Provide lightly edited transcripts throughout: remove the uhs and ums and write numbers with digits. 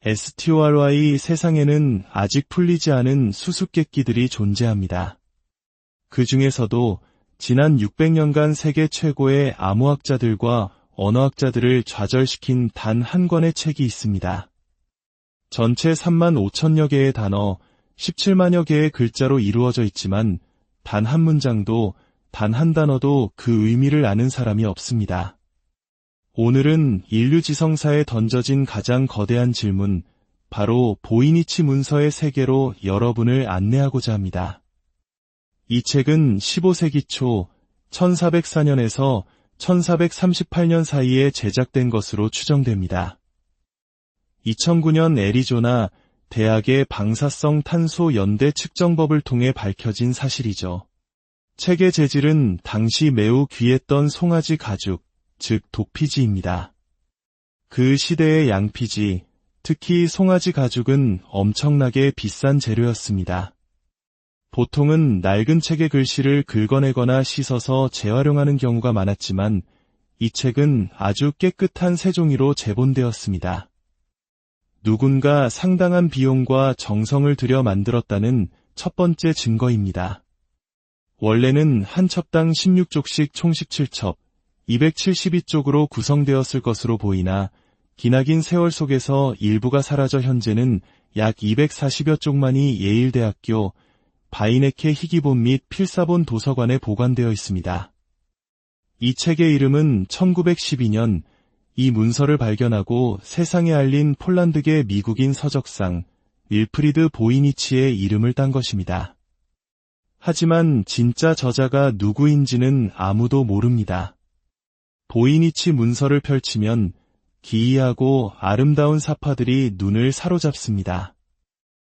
STORY 세상에는 아직 풀리지 않은 수수께끼들이 존재합니다. 그 중에서도 지난 600년간 세계 최고의 암호학자들과 언어학자들을 좌절시킨 단 한 권의 책이 있습니다. 전체 3만 5천여 개의 단어, 17만여 개의 글자로 이루어져 있지만 단 한 문장도, 단 한 단어도 그 의미를 아는 사람이 없습니다. 오늘은 인류 지성사에 던져진 가장 거대한 질문, 바로 보이니치 문서의 세계로 여러분을 안내하고자 합니다. 이 책은 15세기 초 1404년에서 1438년 사이에 제작된 것으로 추정됩니다. 2009년 애리조나 대학의 방사성 탄소 연대 측정법을 통해 밝혀진 사실이죠. 책의 재질은 당시 매우 귀했던 송아지 가죽, 즉 독피지입니다. 그 시대의 양피지, 특히 송아지 가죽은 엄청나게 비싼 재료였습니다. 보통은 낡은 책의 글씨를 긁어내거나 씻어서 재활용하는 경우가 많았지만 이 책은 아주 깨끗한 새종이로 재본되었습니다. 누군가 상당한 비용과 정성을 들여 만들었다는 첫 번째 증거입니다. 원래는 한 첩당 16쪽씩 총 17첩, 272쪽으로 구성되었을 것으로 보이나 기나긴 세월 속에서 일부가 사라져 현재는 약 240여 쪽만이 예일대학교 바이네케 희귀본 및 필사본 도서관에 보관되어 있습니다. 이 책의 이름은 1912년 이 문서를 발견하고 세상에 알린 폴란드계 미국인 서적상 윌프리드 보이니치의 이름을 딴 것입니다. 하지만 진짜 저자가 누구인지는 아무도 모릅니다. 보이니치 문서를 펼치면 기이하고 아름다운 사파들이 눈을 사로잡습니다.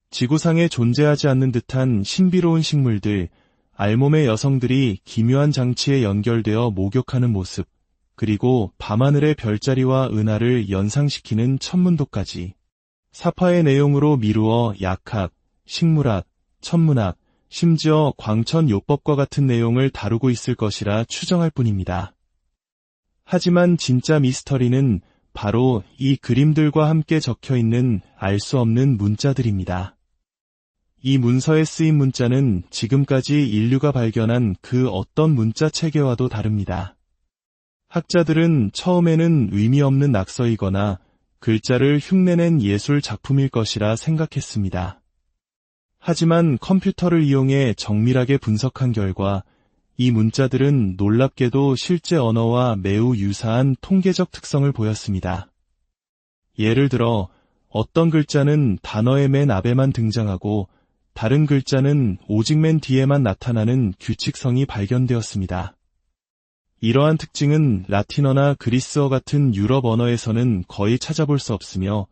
지구상에 존재하지 않는 듯한 신비로운 식물들, 알몸의 여성들이 기묘한 장치에 연결되어 목욕하는 모습, 그리고 밤하늘의 별자리와 은하를 연상시키는 천문도까지 사파의 내용으로 미루어 약학, 식물학, 천문학, 심지어 광천요법과 같은 내용을 다루고 있을 것이라 추정할 뿐입니다. 하지만 진짜 미스터리는 바로 이 그림들과 함께 적혀있는 알 수 없는 문자들입니다. 이 문서에 쓰인 문자는 지금까지 인류가 발견한 그 어떤 문자 체계와도 다릅니다. 학자들은 처음에는 의미 없는 낙서이거나 글자를 흉내낸 예술 작품일 것이라 생각했습니다. 하지만 컴퓨터를 이용해 정밀하게 분석한 결과 이 문자들은 놀랍게도 실제 언어와 매우 유사한 통계적 특성을 보였습니다. 예를 들어 어떤 글자는 단어의 맨 앞에만 등장하고 다른 글자는 오직 맨 뒤에만 나타나는 규칙성이 발견되었습니다. 이러한 특징은 라틴어나 그리스어 같은 유럽 언어에서는 거의 찾아볼 수 없으며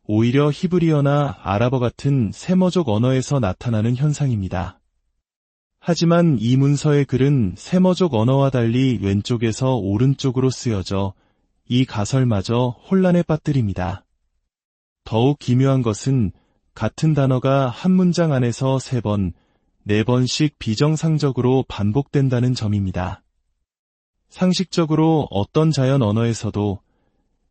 오히려 히브리어나 아랍어 같은 세머족 언어에서 나타나는 현상입니다. 하지만 이 문서의 글은 세머족 언어와 달리 왼쪽에서 오른쪽으로 쓰여져 이 가설마저 혼란에 빠뜨립니다. 더욱 기묘한 것은 같은 단어가 한 문장 안에서 3번, 4번씩 비정상적으로 반복된다는 점입니다. 상식적으로 어떤 자연 언어에서도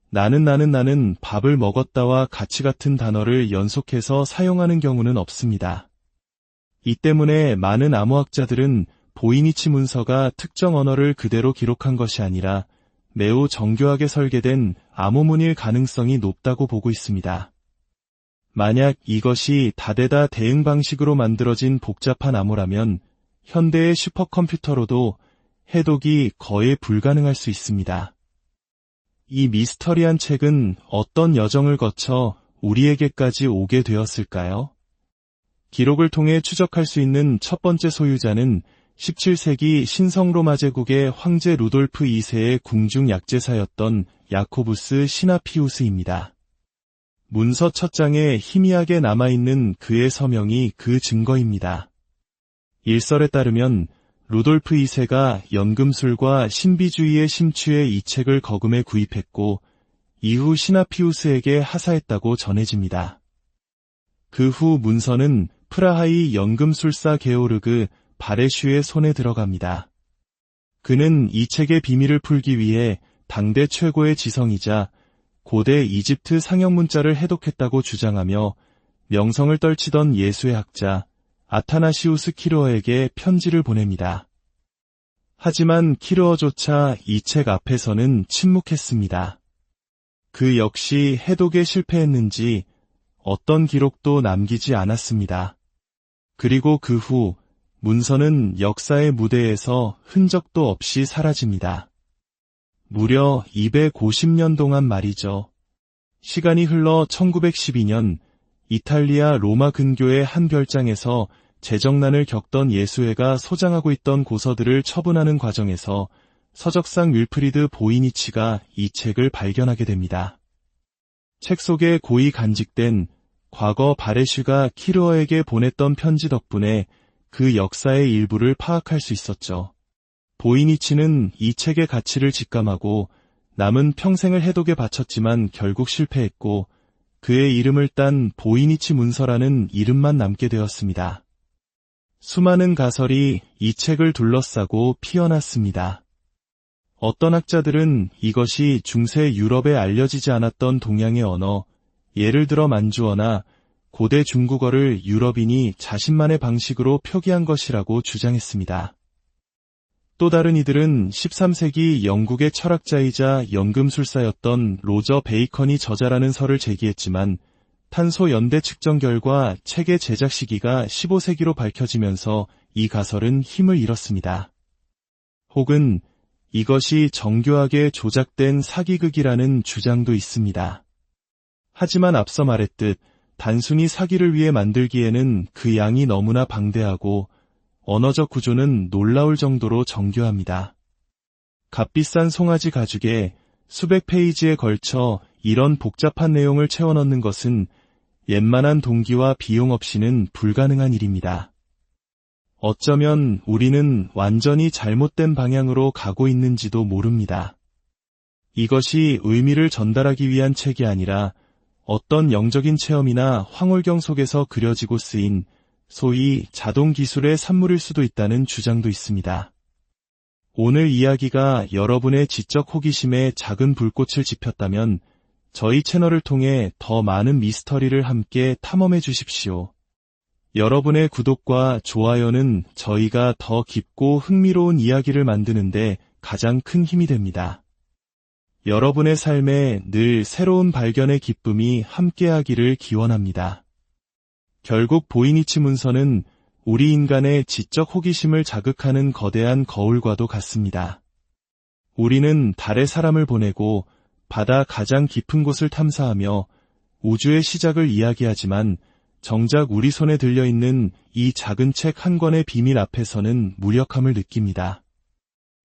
나는 밥을 먹었다와 같이 같은 단어를 연속해서 사용하는 경우는 없습니다. 이 때문에 많은 암호학자들은 보이니치 문서가 특정 언어를 그대로 기록한 것이 아니라 매우 정교하게 설계된 암호문일 가능성이 높다고 보고 있습니다. 만약 이것이 다대다 대응 방식으로 만들어진 복잡한 암호라면 현대의 슈퍼컴퓨터로도 해독이 거의 불가능할 수 있습니다. 이 미스터리한 책은 어떤 여정을 거쳐 우리에게까지 오게 되었을까요? 기록을 통해 추적할 수 있는 첫 번째 소유자는 17세기 신성로마 제국의 황제 루돌프 2세의 궁중 약제사였던 야코부스 시나피우스입니다. 문서 첫 장에 희미하게 남아있는 그의 서명이 그 증거입니다. 일설에 따르면 루돌프 2세가 연금술과 신비주의에 심취해 이 책을 거금에 구입했고 이후 시나피우스에게 하사했다고 전해집니다. 그 후 문서는 프라하의 연금술사 게오르그 바레슈의 손에 들어갑니다. 그는 이 책의 비밀을 풀기 위해 당대 최고의 지성이자 고대 이집트 상형 해독했다고 주장하며 명성을 떨치던 예수의 학자 아타나시우스 키르어에게 편지를 보냅니다. 하지만 키르어조차 이 책 앞에서는 침묵했습니다. 그 역시 해독에 실패했는지 어떤 기록도 남기지 않았습니다. 그리고 그 후 문서는 역사의 무대에서 흔적도 없이 사라집니다. 무려 250년 동안 말이죠. 시간이 흘러 1912년 이탈리아 로마 근교의 한 별장에서 재정난을 겪던 예수회가 소장하고 있던 고서들을 처분하는 과정에서 서적상 윌프리드 보이니치가 이 책을 발견하게 됩니다. 책 속에 고이 간직된 과거 바레슈가 키르어에게 보냈던 편지 덕분에 그 역사의 일부를 파악할 수 있었죠. 보이니치는 이 책의 가치를 직감하고 남은 평생을 해독에 바쳤지만 결국 실패했고 그의 이름을 딴 보이니치 문서라는 이름만 남게 되었습니다. 수많은 가설이 이 책을 둘러싸고 피어났습니다. 어떤 학자들은 이것이 중세 유럽에 알려지지 않았던 동양의 언어, 예를 들어 만주어나 고대 중국어를 유럽인이 자신만의 방식으로 표기한 것이라고 주장했습니다. 또 다른 이들은 13세기 영국의 철학자이자 연금술사였던 로저 베이컨이 저자라는 설을 제기했지만 탄소 연대 측정 결과 책의 제작 시기가 15세기로 밝혀지면서 이 가설은 힘을 잃었습니다. 혹은 이것이 정교하게 조작된 사기극이라는 주장도 있습니다. 하지만 앞서 말했듯 단순히 사기를 위해 만들기에는 그 양이 너무나 방대하고 언어적 구조는 놀라울 정도로 정교합니다. 값비싼 송아지 가죽에 수백 페이지에 걸쳐 이런 복잡한 내용을 채워넣는 것은 웬만한 동기와 비용 없이는 불가능한 일입니다. 어쩌면 우리는 완전히 잘못된 방향으로 가고 있는지도 모릅니다. 이것이 의미를 전달하기 위한 책이 아니라 어떤 영적인 체험이나 황홀경 속에서 그려지고 쓰인 소위 자동 기술의 산물일 수도 있다는 주장도 있습니다. 오늘 이야기가 여러분의 지적 호기심에 작은 불꽃을 지폈다면 저희 채널을 통해 더 많은 미스터리를 함께 탐험해 주십시오. 여러분의 구독과 좋아요는 저희가 더 깊고 흥미로운 이야기를 만드는데 가장 큰 힘이 됩니다. 여러분의 삶에 늘 새로운 발견의 기쁨이 함께하기를 기원합니다. 결국 보이니치 문서는 우리 인간의 지적 호기심을 자극하는 거대한 거울과도 같습니다. 우리는 달에 사람을 보내고 바다 가장 깊은 곳을 탐사하며 우주의 시작을 이야기하지만 정작 우리 손에 들려있는 이 작은 책 한 권의 비밀 앞에서는 무력함을 느낍니다.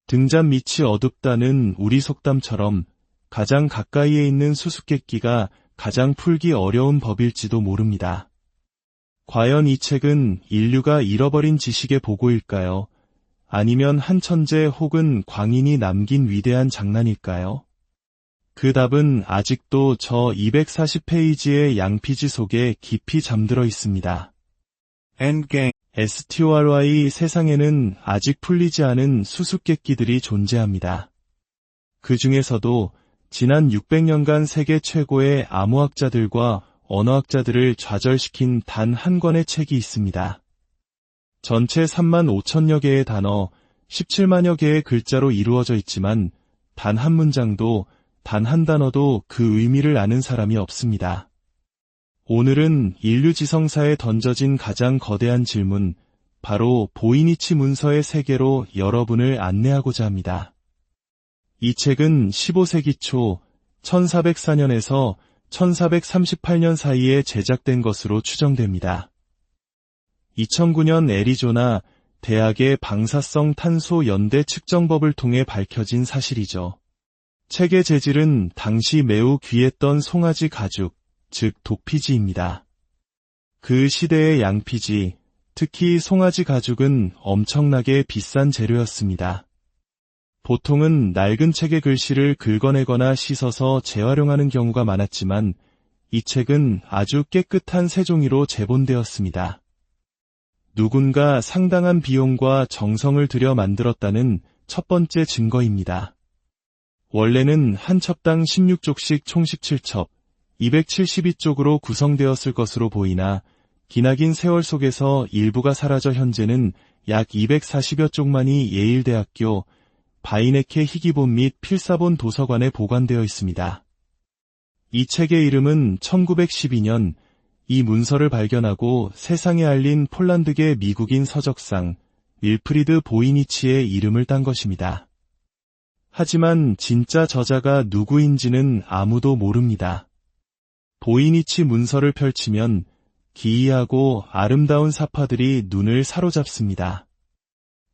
등잔 밑이 어둡다는 우리 속담처럼 가장 가까이에 있는 수수께끼가 가장 풀기 어려운 법일지도 모릅니다. 과연 이 책은 인류가 잃어버린 지식의 보고일까요? 아니면 한 천재 혹은 광인이 남긴 위대한 장난일까요? 그 답은 아직도 저 240페이지의 양피지 속에 깊이 잠들어 있습니다. Endgame. STORY 세상에는 아직 풀리지 않은 수수께끼들이 존재합니다. 그 중에서도 지난 600년간 세계 최고의 암호학자들과 언어학자들을 좌절시킨 단 한 권의 책이 있습니다. 전체 3만 5천여 개의 단어, 17만여 개의 글자로 이루어져 있지만 단 한 문장도 단 한 단어도 그 의미를 아는 사람이 없습니다. 오늘은 인류 지성사에 던져진 가장 거대한 질문, 바로 보이니치 문서의 세계로 여러분을 안내하고자 합니다. 이 책은 15세기 초 1404년에서 1438년 사이에 제작된 것으로 추정됩니다. 2009년 애리조나 대학의 방사성 탄소 연대 측정법을 통해 밝혀진 사실이죠. 책의 재질은 당시 매우 귀했던 송아지 가죽, 즉 독피지입니다. 그 시대의 양피지, 특히 송아지 가죽은 엄청나게 비싼 재료였습니다. 보통은 낡은 책의 글씨를 긁어내거나 씻어서 재활용하는 경우가 많았지만 이 책은 아주 깨끗한 새종이로 재본되었습니다. 누군가 상당한 비용과 정성을 들여 만들었다는 첫 번째 증거입니다. 원래는 한 첩당 16족씩 총 17첩, 272쪽으로 구성되었을 것으로 보이나 기나긴 세월 속에서 일부가 사라져 현재는 약 240여 쪽만이 예일대학교 바이네케 희귀본 및 필사본 도서관에 보관되어 있습니다. 이 책의 이름은 1912년 이 문서를 발견하고 세상에 알린 폴란드계 미국인 서적상 윌프리드 보이니치의 이름을 딴 것입니다. 하지만 진짜 저자가 누구인지는 아무도 모릅니다. 보이니치 문서를 펼치면 기이하고 아름다운 사파들이 눈을 사로잡습니다.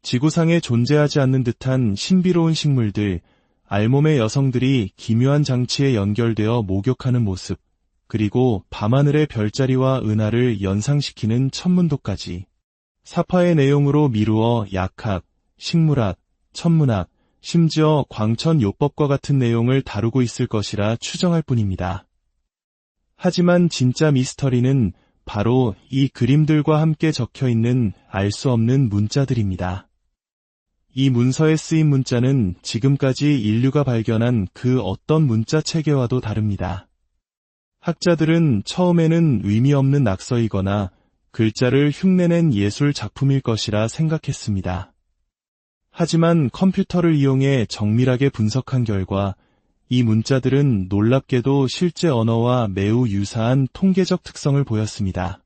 지구상에 존재하지 않는 듯한 신비로운 식물들, 알몸의 여성들이 기묘한 장치에 연결되어 목욕하는 모습, 그리고 밤하늘의 별자리와 은하를 연상시키는 천문도까지 사파의 내용으로 미루어 약학, 식물학, 천문학, 심지어 광천요법과 같은 내용을 다루고 있을 것이라 추정할 뿐입니다. 하지만 진짜 미스터리는 바로 이 그림들과 함께 적혀있는 알 수 없는 문자들입니다. 이 문서에 쓰인 문자는 지금까지 인류가 발견한 그 어떤 문자 체계와도 다릅니다. 학자들은 처음에는 의미 없는 낙서이거나 글자를 흉내낸 예술 작품일 것이라 생각했습니다. 하지만 컴퓨터를 이용해 정밀하게 분석한 결과 이 문자들은 놀랍게도 실제 언어와 매우 유사한 통계적 특성을 보였습니다.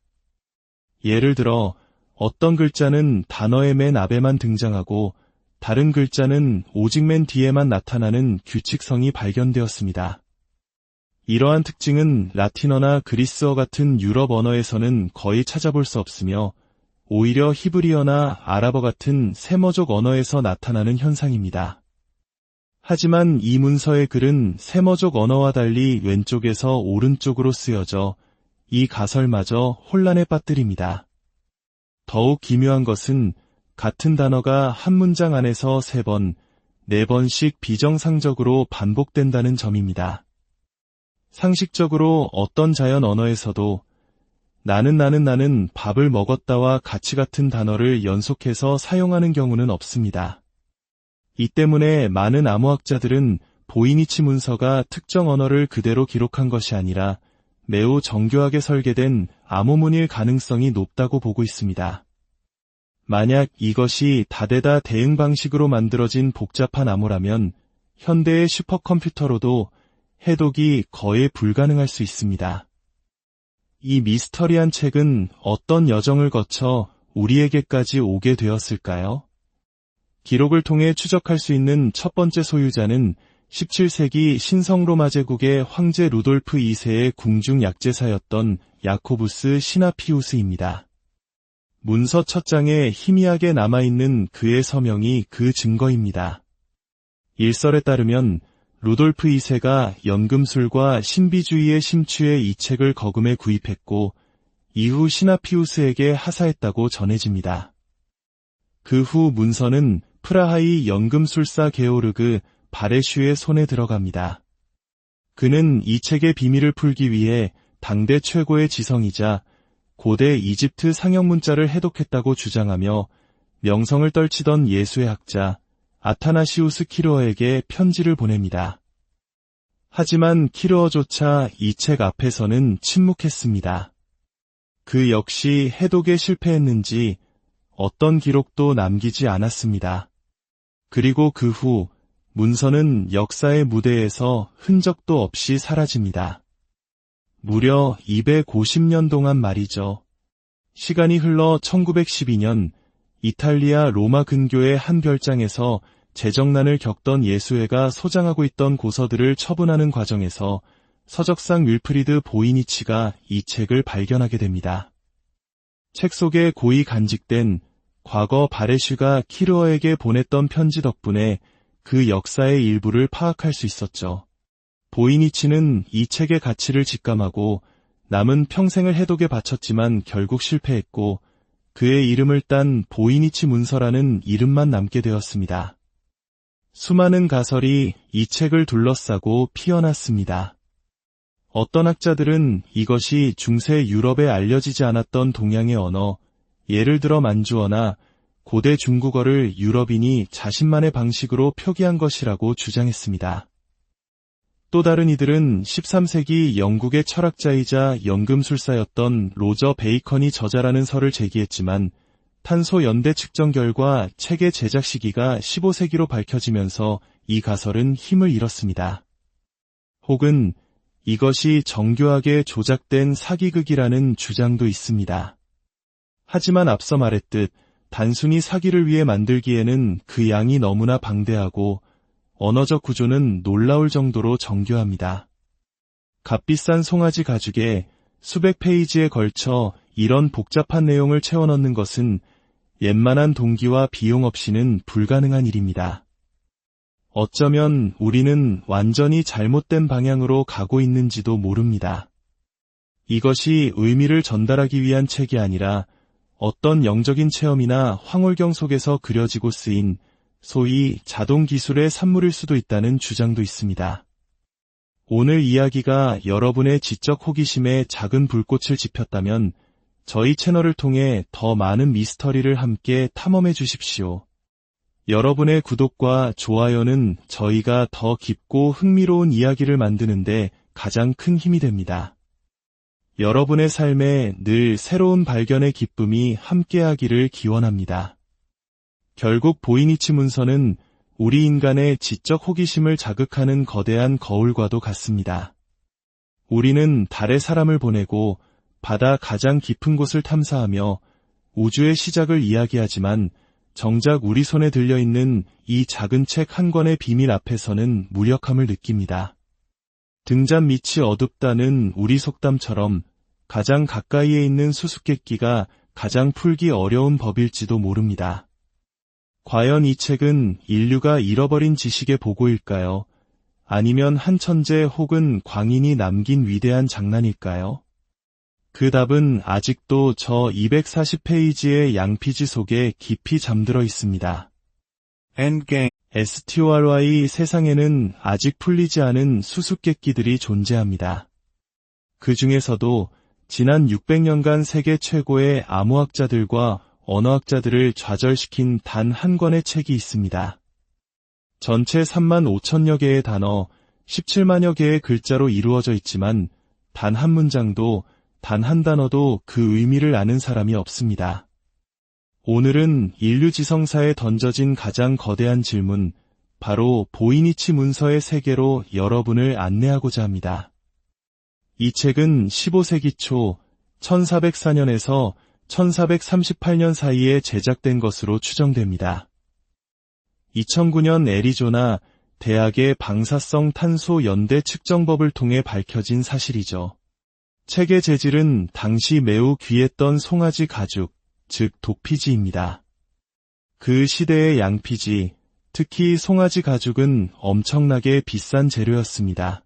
예를 들어 어떤 글자는 단어의 맨 앞에만 등장하고 다른 글자는 오직 맨 뒤에만 나타나는 규칙성이 발견되었습니다. 이러한 특징은 라틴어나 그리스어 같은 유럽 언어에서는 거의 찾아볼 수 없으며 오히려 히브리어나 아랍어 같은 세머족 언어에서 나타나는 현상입니다. 하지만 이 문서의 글은 세머족 언어와 달리 왼쪽에서 오른쪽으로 쓰여져 이 가설마저 혼란에 빠뜨립니다. 더욱 기묘한 것은 같은 단어가 한 문장 안에서 3번, 4번씩 비정상적으로 반복된다는 점입니다. 상식적으로 어떤 자연 언어에서도 나는 밥을 먹었다와 같이 같은 단어를 연속해서 사용하는 경우는 없습니다. 이 때문에 많은 암호학자들은 보이니치 문서가 특정 언어를 그대로 기록한 것이 아니라 매우 정교하게 설계된 암호문일 가능성이 높다고 보고 있습니다. 만약 이것이 다대다 대응 방식으로 만들어진 복잡한 암호라면 현대의 슈퍼컴퓨터로도 해독이 거의 불가능할 수 있습니다. 이 미스터리한 책은 어떤 여정을 거쳐 우리에게까지 오게 되었을까요? 기록을 통해 추적할 수 있는 첫 번째 소유자는 17세기 신성로마 제국의 황제 루돌프 2세의 궁중 약제사였던 야코부스 시나피우스입니다. 문서 첫 장에 희미하게 남아있는 그의 서명이 그 증거입니다. 일설에 따르면 루돌프 2세가 연금술과 신비주의에 심취해 이 책을 거금에 구입했고 이후 시나피우스에게 하사했다고 전해집니다. 그 후 문서는 프라하의 연금술사 게오르그 바레슈의 손에 들어갑니다. 그는 이 책의 비밀을 풀기 위해 당대 최고의 지성이자 고대 이집트 상형문자를 해독했다고 주장하며 명성을 떨치던 예수의 학자 아타나시우스 키르어에게 편지를 보냅니다. 하지만 키르어조차 이 책 앞에서는 침묵했습니다. 그 역시 해독에 실패했는지 어떤 기록도 남기지 않았습니다. 그리고 그 후 문서는 역사의 무대에서 흔적도 없이 사라집니다. 무려 250년 동안 말이죠. 시간이 흘러 1912년 이탈리아 로마 근교의 한 별장에서 재정난을 겪던 예수회가 소장하고 있던 고서들을 처분하는 과정에서 서적상 윌프리드 보이니치가 이 책을 발견하게 됩니다. 책 속에 고이 간직된 과거 바레슈가 키르어에게 보냈던 편지 덕분에 그 역사의 일부를 파악할 수 있었죠. 보이니치는 이 책의 가치를 직감하고 남은 평생을 해독에 바쳤지만 결국 실패했고 그의 이름을 딴 보이니치 문서라는 이름만 남게 되었습니다. 수많은 가설이 이 책을 둘러싸고 피어났습니다. 어떤 학자들은 이것이 중세 유럽에 알려지지 않았던 동양의 언어, 예를 들어 만주어나 고대 중국어를 유럽인이 자신만의 방식으로 표기한 것이라고 주장했습니다. 또 다른 이들은 13세기 영국의 철학자이자 연금술사였던 로저 베이컨이 저자라는 설을 제기했지만 탄소 연대 측정 결과 책의 제작 시기가 15세기로 밝혀지면서 이 가설은 힘을 잃었습니다. 혹은 이것이 정교하게 조작된 사기극이라는 주장도 있습니다. 하지만 앞서 말했듯 단순히 사기를 위해 만들기에는 그 양이 너무나 방대하고 언어적 구조는 놀라울 정도로 정교합니다. 값비싼 송아지 가죽에 수백 페이지에 걸쳐 이런 복잡한 내용을 채워넣는 것은 웬만한 동기와 비용 없이는 불가능한 일입니다. 어쩌면 우리는 완전히 잘못된 방향으로 가고 있는지도 모릅니다. 이것이 의미를 전달하기 위한 책이 아니라 어떤 영적인 체험이나 황홀경 속에서 그려지고 쓰인 소위 자동 기술의 산물일 수도 있다는 주장도 있습니다. 오늘 이야기가 여러분의 지적 호기심에 작은 불꽃을 지폈다면 저희 채널을 통해 더 많은 미스터리를 함께 탐험해 주십시오. 여러분의 구독과 좋아요는 저희가 더 깊고 흥미로운 이야기를 만드는데 가장 큰 힘이 됩니다. 여러분의 삶에 늘 새로운 발견의 기쁨이 함께하기를 기원합니다. 결국 보이니치 문서는 우리 인간의 지적 호기심을 자극하는 거대한 거울과도 같습니다. 우리는 달에 사람을 보내고 바다 가장 깊은 곳을 탐사하며 우주의 시작을 이야기하지만 정작 우리 손에 들려있는 이 작은 책 한 권의 비밀 앞에서는 무력함을 느낍니다. 등잔 밑이 어둡다는 우리 속담처럼 가장 가까이에 있는 수수께끼가 가장 풀기 어려운 법일지도 모릅니다. 과연 이 책은 인류가 잃어버린 지식의 보고일까요? 아니면 한 천재 혹은 광인이 남긴 위대한 장난일까요? 그 답은 아직도 저 240페이지의 양피지 속에 깊이 잠들어 있습니다. 엔게임 STORY 세상에는 아직 풀리지 않은 수수께끼들이 존재합니다. 그 중에서도 지난 600년간 세계 최고의 암호학자들과 언어학자들을 좌절시킨 단 한 권의 책이 있습니다. 전체 3만 5천여 개의 단어, 17만여 개의 글자로 이루어져 있지만 단 한 문장도 단 한 단어도 그 의미를 아는 사람이 없습니다. 오늘은 인류 지성사에 던져진 가장 거대한 질문, 바로 보이니치 문서의 세계로 여러분을 안내하고자 합니다. 이 책은 15세기 초 1404년에서 1438년 사이에 제작된 것으로 추정됩니다. 2009년 애리조나 대학의 방사성 탄소 연대 측정법을 통해 밝혀진 사실이죠. 책의 재질은 당시 매우 귀했던 송아지 가죽, 즉 도피지입니다. 그 시대의 양피지, 특히 송아지 가죽은 엄청나게 비싼 재료였습니다.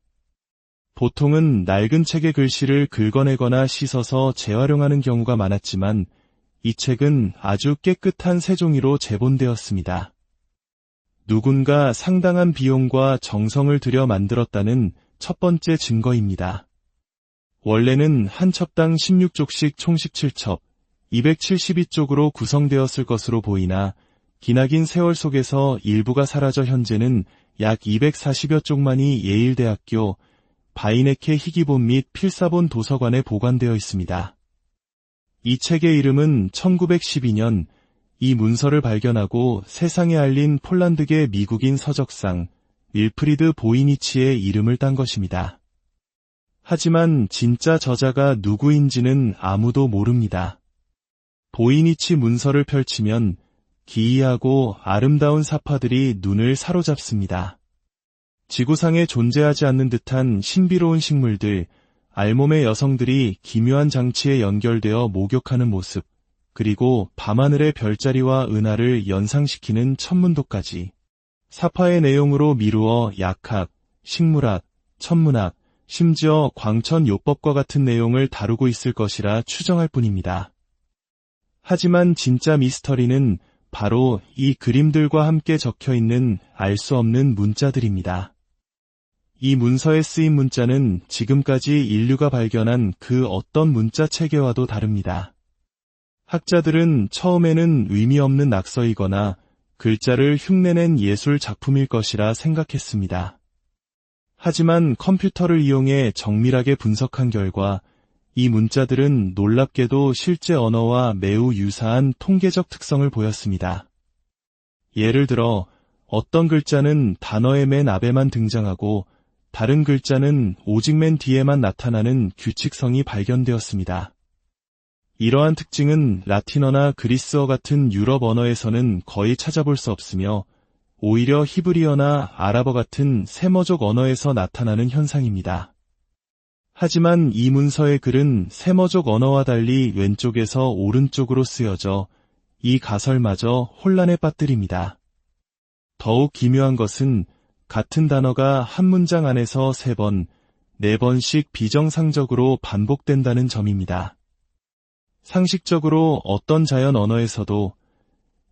보통은 낡은 책의 글씨를 긁어내거나 씻어서 재활용하는 경우가 많았지만 이 책은 아주 깨끗한 새종이로 재본되었습니다. 누군가 상당한 비용과 정성을 들여 만들었다는 첫 번째 증거입니다. 원래는 한 첩당 16쪽씩 총 17첩, 272쪽으로 구성되었을 것으로 보이나 기나긴 세월 속에서 일부가 사라져 현재는 약 240여 쪽만이 예일대학교 바이네케 희귀본 및 필사본 도서관에 보관되어 있습니다. 이 책의 이름은 1912년 이 문서를 발견하고 세상에 알린 폴란드계 미국인 서적상 윌프리드 보이니치의 이름을 딴 것입니다. 하지만 진짜 저자가 누구인지는 아무도 모릅니다. 보이니치 문서를 펼치면 기이하고 아름다운 사파들이 눈을 사로잡습니다. 지구상에 존재하지 않는 듯한 신비로운 식물들, 알몸의 여성들이 기묘한 장치에 연결되어 목욕하는 모습, 그리고 밤하늘의 별자리와 은하를 연상시키는 천문도까지 사파의 내용으로 미루어 약학, 식물학, 천문학, 심지어 광천요법과 같은 내용을 다루고 있을 것이라 추정할 뿐입니다. 하지만 진짜 미스터리는 바로 이 그림들과 함께 적혀있는 알 수 없는 문자들입니다. 이 문서에 쓰인 문자는 지금까지 인류가 발견한 그 어떤 문자 체계와도 다릅니다. 학자들은 처음에는 의미 없는 낙서이거나 글자를 흉내낸 예술 작품일 것이라 생각했습니다. 하지만 컴퓨터를 이용해 정밀하게 분석한 결과 이 문자들은 놀랍게도 실제 언어와 매우 유사한 통계적 특성을 보였습니다. 예를 들어 어떤 글자는 단어의 맨 앞에만 등장하고 다른 글자는 오직 맨 뒤에만 나타나는 규칙성이 발견되었습니다. 이러한 특징은 라틴어나 그리스어 같은 유럽 언어에서는 거의 찾아볼 수 없으며 오히려 히브리어나 아랍어 같은 세머족 언어에서 나타나는 현상입니다. 하지만 이 문서의 글은 세머족 언어와 달리 왼쪽에서 오른쪽으로 쓰여져 이 가설마저 혼란에 빠뜨립니다. 더욱 기묘한 것은 같은 단어가 한 문장 안에서 3번, 4번씩 비정상적으로 반복된다는 점입니다. 상식적으로 어떤 자연 언어에서도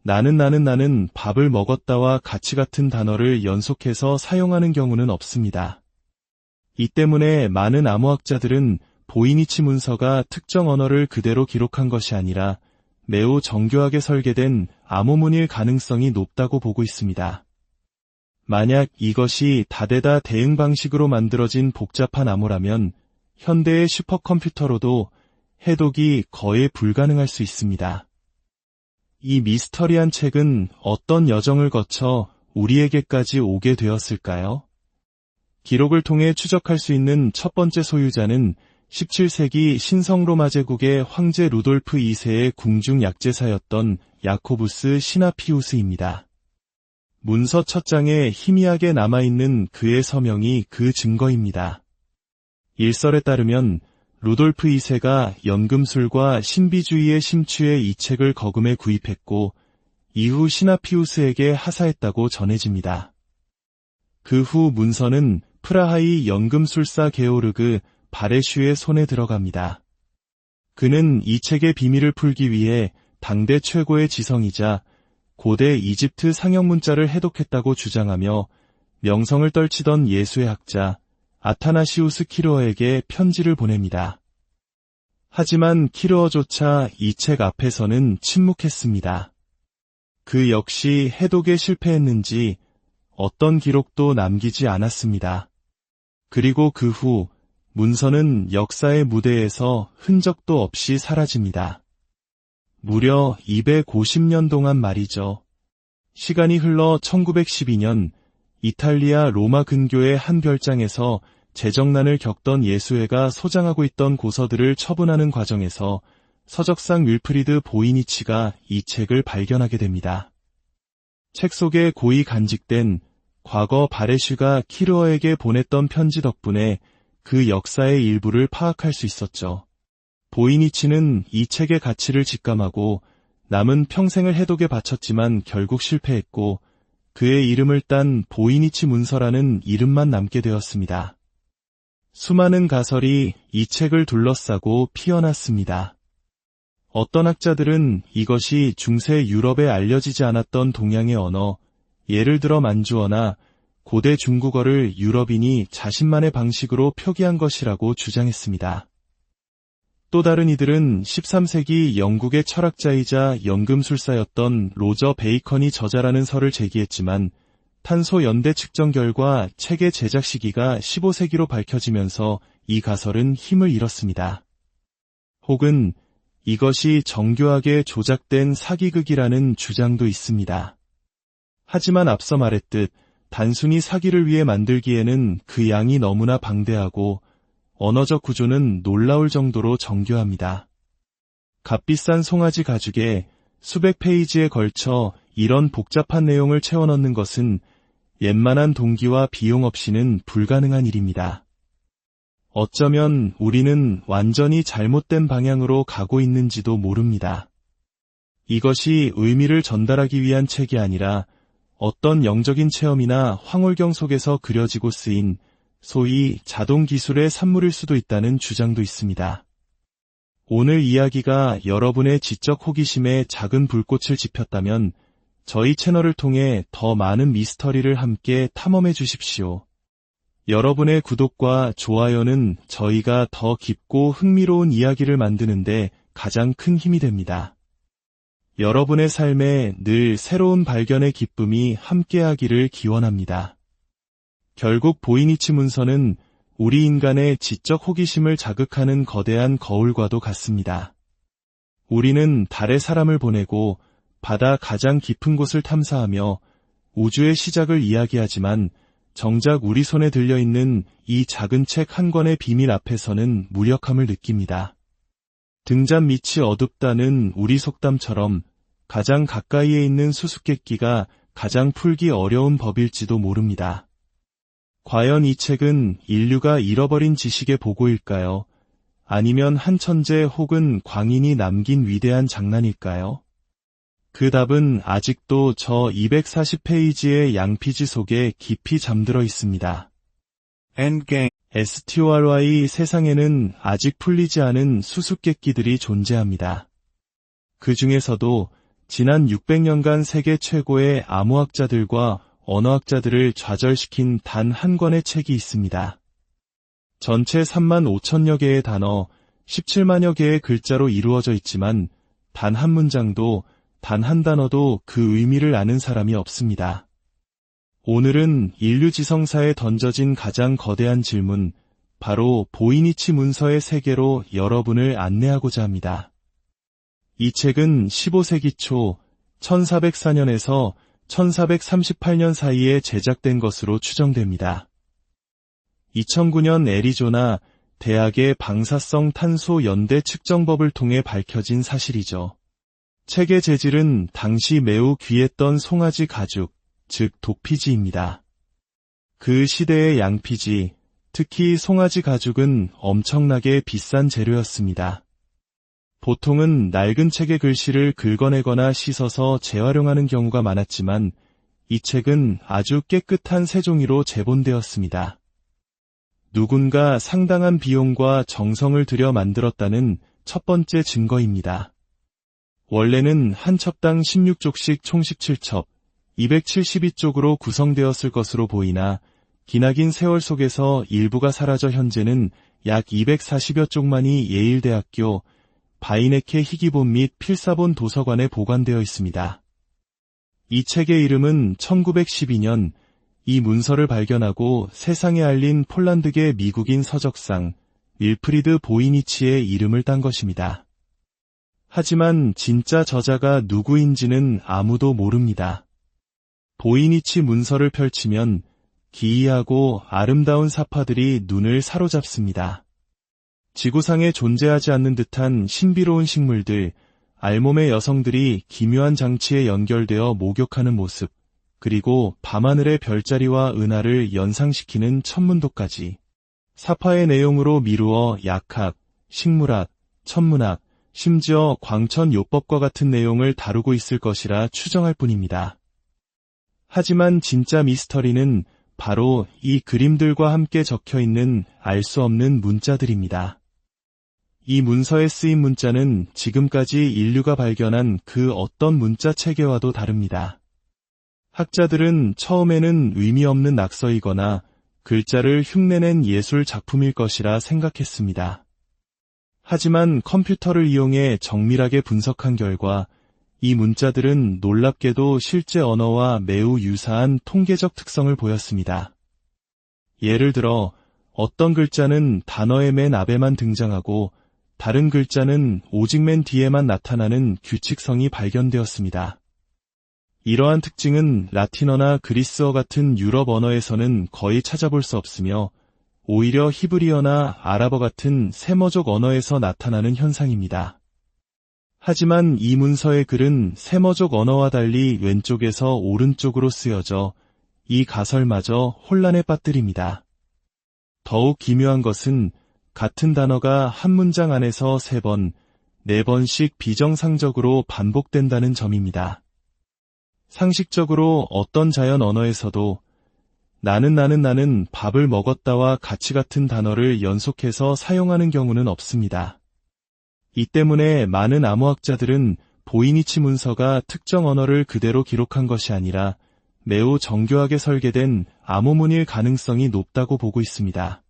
나는 밥을 먹었다와 같이 같은 단어를 연속해서 사용하는 경우는 없습니다. 이 때문에 많은 암호학자들은 보이니치 문서가 특정 언어를 그대로 기록한 것이 아니라 매우 정교하게 설계된 암호문일 가능성이 높다고 보고 있습니다. 만약 이것이 다대다 대응 방식으로 만들어진 복잡한 암호라면 현대의 슈퍼컴퓨터로도 해독이 거의 불가능할 수 있습니다. 이 미스터리한 책은 어떤 여정을 거쳐 우리에게까지 오게 되었을까요? 기록을 통해 추적할 수 있는 첫 번째 소유자는 17세기 신성로마 제국의 황제 루돌프 2세의 궁중 약제사였던 야코부스 시나피우스입니다. 문서 첫 장에 희미하게 남아있는 그의 서명이 그 증거입니다. 일설에 따르면 루돌프 2세가 연금술과 신비주의에 심취해 이 책을 거금에 구입했고 이후 시나피우스에게 하사했다고 전해집니다. 그 후 문서는 프라하의 연금술사 게오르그 바레슈의 손에 들어갑니다. 그는 이 책의 비밀을 풀기 위해 당대 최고의 지성이자 고대 이집트 상형문자를 해독했다고 주장하며 명성을 떨치던 예수의 학자 아타나시우스 키르어에게 편지를 보냅니다. 하지만 키르어조차 이 책 앞에서는 침묵했습니다. 그 역시 해독에 실패했는지 어떤 기록도 남기지 않았습니다. 그리고 그 후 문서는 역사의 무대에서 흔적도 없이 사라집니다. 무려 250년 동안 말이죠. 시간이 흘러 1912년 이탈리아 로마 근교의 한 별장에서 재정난을 겪던 예수회가 소장하고 있던 고서들을 처분하는 과정에서 서적상 윌프리드 보이니치가 이 책을 발견하게 됩니다. 책 속에 고이 간직된 과거 바레슈가 키르어에게 보냈던 편지 덕분에 그 역사의 일부를 파악할 수 있었죠. 보이니치는 이 책의 가치를 직감하고 남은 평생을 해독에 바쳤지만 결국 실패했고 그의 이름을 딴 보이니치 문서라는 이름만 남게 되었습니다. 수많은 가설이 이 책을 둘러싸고 피어났습니다. 어떤 학자들은 이것이 중세 유럽에 알려지지 않았던 동양의 언어, 예를 들어 만주어나 고대 중국어를 유럽인이 자신만의 방식으로 표기한 것이라고 주장했습니다. 또 다른 이들은 13세기 영국의 철학자이자 연금술사였던 로저 베이컨이 저자라는 설을 제기했지만 탄소 연대 측정 결과 책의 제작 시기가 15세기로 밝혀지면서 이 가설은 힘을 잃었습니다. 혹은 이것이 정교하게 조작된 사기극이라는 주장도 있습니다. 하지만 앞서 말했듯 단순히 사기를 위해 만들기에는 그 양이 너무나 방대하고 언어적 구조는 놀라울 정도로 정교합니다. 값비싼 송아지 가죽에 수백 페이지에 걸쳐 이런 복잡한 내용을 채워넣는 것은 웬만한 동기와 비용 없이는 불가능한 일입니다. 어쩌면 우리는 완전히 잘못된 방향으로 가고 있는지도 모릅니다. 이것이 의미를 전달하기 위한 책이 아니라 어떤 영적인 체험이나 황홀경 속에서 그려지고 쓰인 소위 자동기술의 산물일 수도 있다는 주장도 있습니다. 오늘 이야기가 여러분의 지적 호기심에 작은 불꽃을 지폈다면 저희 채널을 통해 더 많은 미스터리를 함께 탐험해 주십시오. 여러분의 구독과 좋아요는 저희가 더 깊고 흥미로운 이야기를 만드는데 가장 큰 힘이 됩니다. 여러분의 삶에 늘 새로운 발견의 기쁨이 함께하기를 기원합니다. 결국 보이니치 문서는 우리 인간의 지적 호기심을 자극하는 거대한 거울과도 같습니다. 우리는 달에 사람을 보내고 바다 가장 깊은 곳을 탐사하며 우주의 시작을 이야기하지만 정작 우리 손에 들려있는 이 작은 책 한 권의 비밀 앞에서는 무력함을 느낍니다. 등잔 밑이 어둡다는 우리 속담처럼 가장 가까이에 있는 수수께끼가 가장 풀기 어려운 법일지도 모릅니다. 과연 이 책은 인류가 잃어버린 지식의 보고일까요? 아니면 한 천재 혹은 광인이 남긴 위대한 장난일까요? 그 답은 아직도 저 240페이지의 양피지 속에 깊이 잠들어 있습니다. 엔게임 STORY 세상에는 아직 풀리지 않은 수수께끼들이 존재합니다. 그 중에서도 지난 600년간 세계 최고의 암호학자들과 언어학자들을 좌절시킨 단 한 권의 책이 있습니다. 전체 3만 5천여 개의 단어, 17만여 개의 글자로 이루어져 있지만 단 한 문장도 단 한 단어도 그 의미를 아는 사람이 없습니다. 오늘은 인류 지성사에 던져진 가장 거대한 질문, 바로 보이니치 문서의 세계로 여러분을 안내하고자 합니다. 이 책은 15세기 초 1404년에서 1438년 사이에 제작된 것으로 추정됩니다. 2009년 애리조나 대학의 방사성 탄소 연대 측정법을 통해 밝혀진 사실이죠. 책의 재질은 당시 매우 귀했던 송아지 가죽, 즉 도피지입니다. 그 시대의 양피지, 특히 송아지 가죽은 엄청나게 비싼 재료였습니다. 보통은 낡은 책의 글씨를 긁어내거나 씻어서 재활용하는 경우가 많았지만 이 책은 아주 깨끗한 새종이로 재본되었습니다. 누군가 상당한 비용과 정성을 들여 만들었다는 첫 번째 증거입니다. 원래는 한 첩당 16쪽씩 총 17첩, 272쪽으로 구성되었을 것으로 보이나 기나긴 세월 속에서 일부가 사라져 현재는 약 240여 쪽만이 예일대학교 바이네케 희귀본 및 필사본 도서관에 보관되어 있습니다. 이 책의 이름은 1912년 이 문서를 발견하고 세상에 알린 폴란드계 미국인 서적상 윌프리드 보이니치의 이름을 딴 것입니다. 하지만 진짜 저자가 누구인지는 아무도 모릅니다. 보이니치 문서를 펼치면 기이하고 아름다운 사파들이 눈을 사로잡습니다. 지구상에 존재하지 않는 듯한 신비로운 식물들, 알몸의 여성들이 기묘한 장치에 연결되어 목욕하는 모습, 그리고 밤하늘의 별자리와 은하를 연상시키는 천문도까지 사파의 내용으로 미루어 약학, 식물학, 천문학, 심지어 광천요법과 같은 내용을 다루고 있을 것이라 추정할 뿐입니다. 하지만 진짜 미스터리는 바로 이 그림들과 함께 적혀있는 알 수 없는 문자들입니다. 이 문서에 쓰인 문자는 지금까지 인류가 발견한 그 어떤 문자 체계와도 다릅니다. 학자들은 처음에는 의미 없는 낙서이거나 글자를 흉내낸 예술 작품일 것이라 생각했습니다. 하지만 컴퓨터를 이용해 정밀하게 분석한 결과 이 문자들은 놀랍게도 실제 언어와 매우 유사한 통계적 특성을 보였습니다. 예를 들어 어떤 글자는 단어의 맨 앞에만 등장하고 다른 글자는 오직 맨 뒤에만 나타나는 규칙성이 발견되었습니다. 이러한 특징은 라틴어나 그리스어 같은 유럽 언어에서는 거의 찾아볼 수 없으며 오히려 히브리어나 아랍어 같은 세머족 언어에서 나타나는 현상입니다. 하지만 이 문서의 글은 세머족 언어와 달리 왼쪽에서 오른쪽으로 쓰여져 이 가설마저 혼란에 빠뜨립니다. 더욱 기묘한 것은 같은 단어가 한 문장 안에서 3번, 4번씩 비정상적으로 반복된다는 점입니다. 상식적으로 어떤 자연 언어에서도 나는 밥을 먹었다와 같이 같은 단어를 연속해서 사용하는 경우는 없습니다. 이 때문에 많은 암호학자들은 보이니치 문서가 특정 언어를 그대로 기록한 것이 아니라 매우 정교하게 설계된 암호문일 가능성이 높다고 보고 있습니다.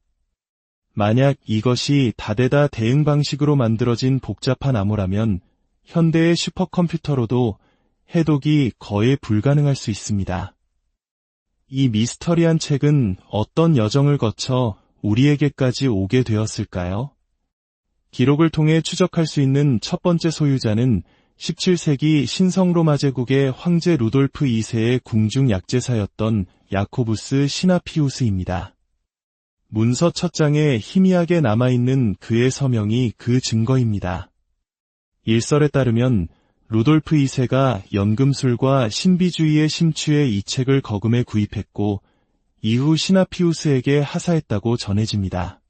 만약 이것이 다대다 대응 방식으로 만들어진 복잡한 암호라면 현대의 슈퍼컴퓨터로도 해독이 거의 불가능할 수 있습니다. 이 미스터리한 책은 어떤 여정을 거쳐 우리에게까지 오게 되었을까요? 기록을 통해 추적할 수 있는 첫 번째 소유자는 17세기 신성로마 제국의 황제 루돌프 2세의 궁중 약제사였던 야코부스 시나피우스입니다. 문서 첫 장에 희미하게 남아있는 그의 서명이 그 증거입니다. 일설에 따르면 루돌프 2세가 연금술과 신비주의에 심취해 이 책을 거금에 구입했고 이후 시나피우스에게 하사했다고 전해집니다.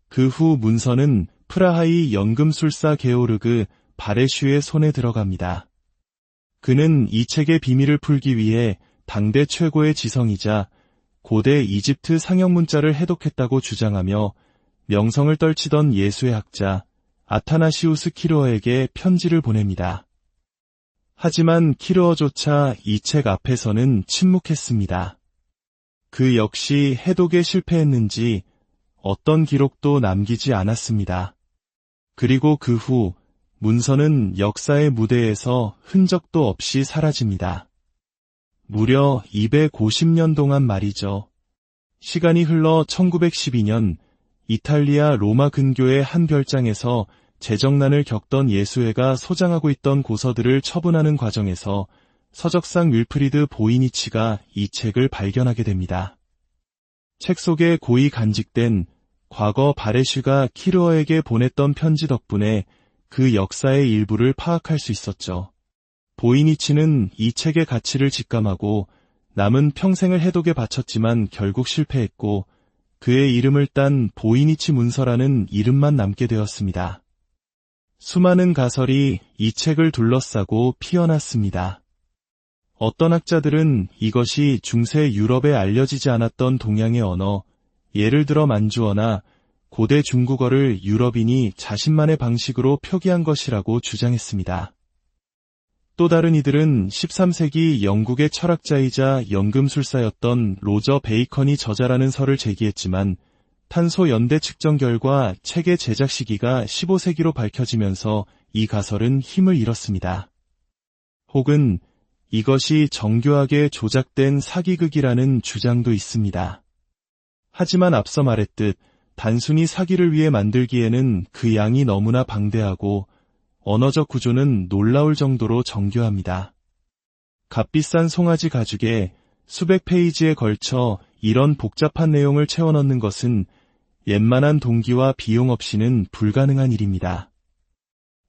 그 후 문서는 프라하의 연금술사 게오르그 바레슈의 손에 들어갑니다. 그는 이 책의 비밀을 풀기 위해 당대 최고의 지성이자 고대 이집트 상형문자를 해독했다고 주장하며 명성을 떨치던 예수의 학자 아타나시우스 키르어에게 편지를 보냅니다. 하지만 키르어조차 이 책 앞에서는 침묵했습니다. 그 역시 해독에 실패했는지 어떤 기록도 남기지 않았습니다. 그리고 그 후 문서는 역사의 무대에서 흔적도 없이 사라집니다. 무려 250년 동안 말이죠. 시간이 흘러 1912년 이탈리아 로마 근교의 한 별장에서 재정난을 겪던 예수회가 소장하고 있던 고서들을 처분하는 과정에서 서적상 윌프리드 보이니치가 이 책을 발견하게 됩니다. 책 속에 고이 간직된 과거 바레슈가 키르어에게 보냈던 편지 덕분에 그 역사의 일부를 파악할 수 있었죠. 보이니치는 이 책의 가치를 직감하고 남은 평생을 해독에 바쳤지만 결국 실패했고 그의 이름을 딴 보이니치 문서라는 이름만 남게 되었습니다. 수많은 가설이 이 책을 둘러싸고 피어났습니다. 어떤 학자들은 이것이 중세 유럽에 알려지지 않았던 동양의 언어, 예를 들어 만주어나 고대 중국어를 유럽인이 자신만의 방식으로 표기한 것이라고 주장했습니다. 또 다른 이들은 13세기 영국의 철학자이자 연금술사였던 로저 베이컨이 저자라는 설을 제기했지만 탄소 연대 측정 결과 책의 제작 시기가 15세기로 밝혀지면서 이 가설은 힘을 잃었습니다. 혹은 이것이 정교하게 조작된 사기극이라는 주장도 있습니다. 하지만 앞서 말했듯 단순히 사기를 위해 만들기에는 그 양이 너무나 방대하고 언어적 구조는 놀라울 정도로 정교합니다. 값비싼 송아지 가죽에 수백 페이지에 걸쳐 이런 복잡한 내용을 채워넣는 것은 웬만한 동기와 비용 없이는 불가능한 일입니다.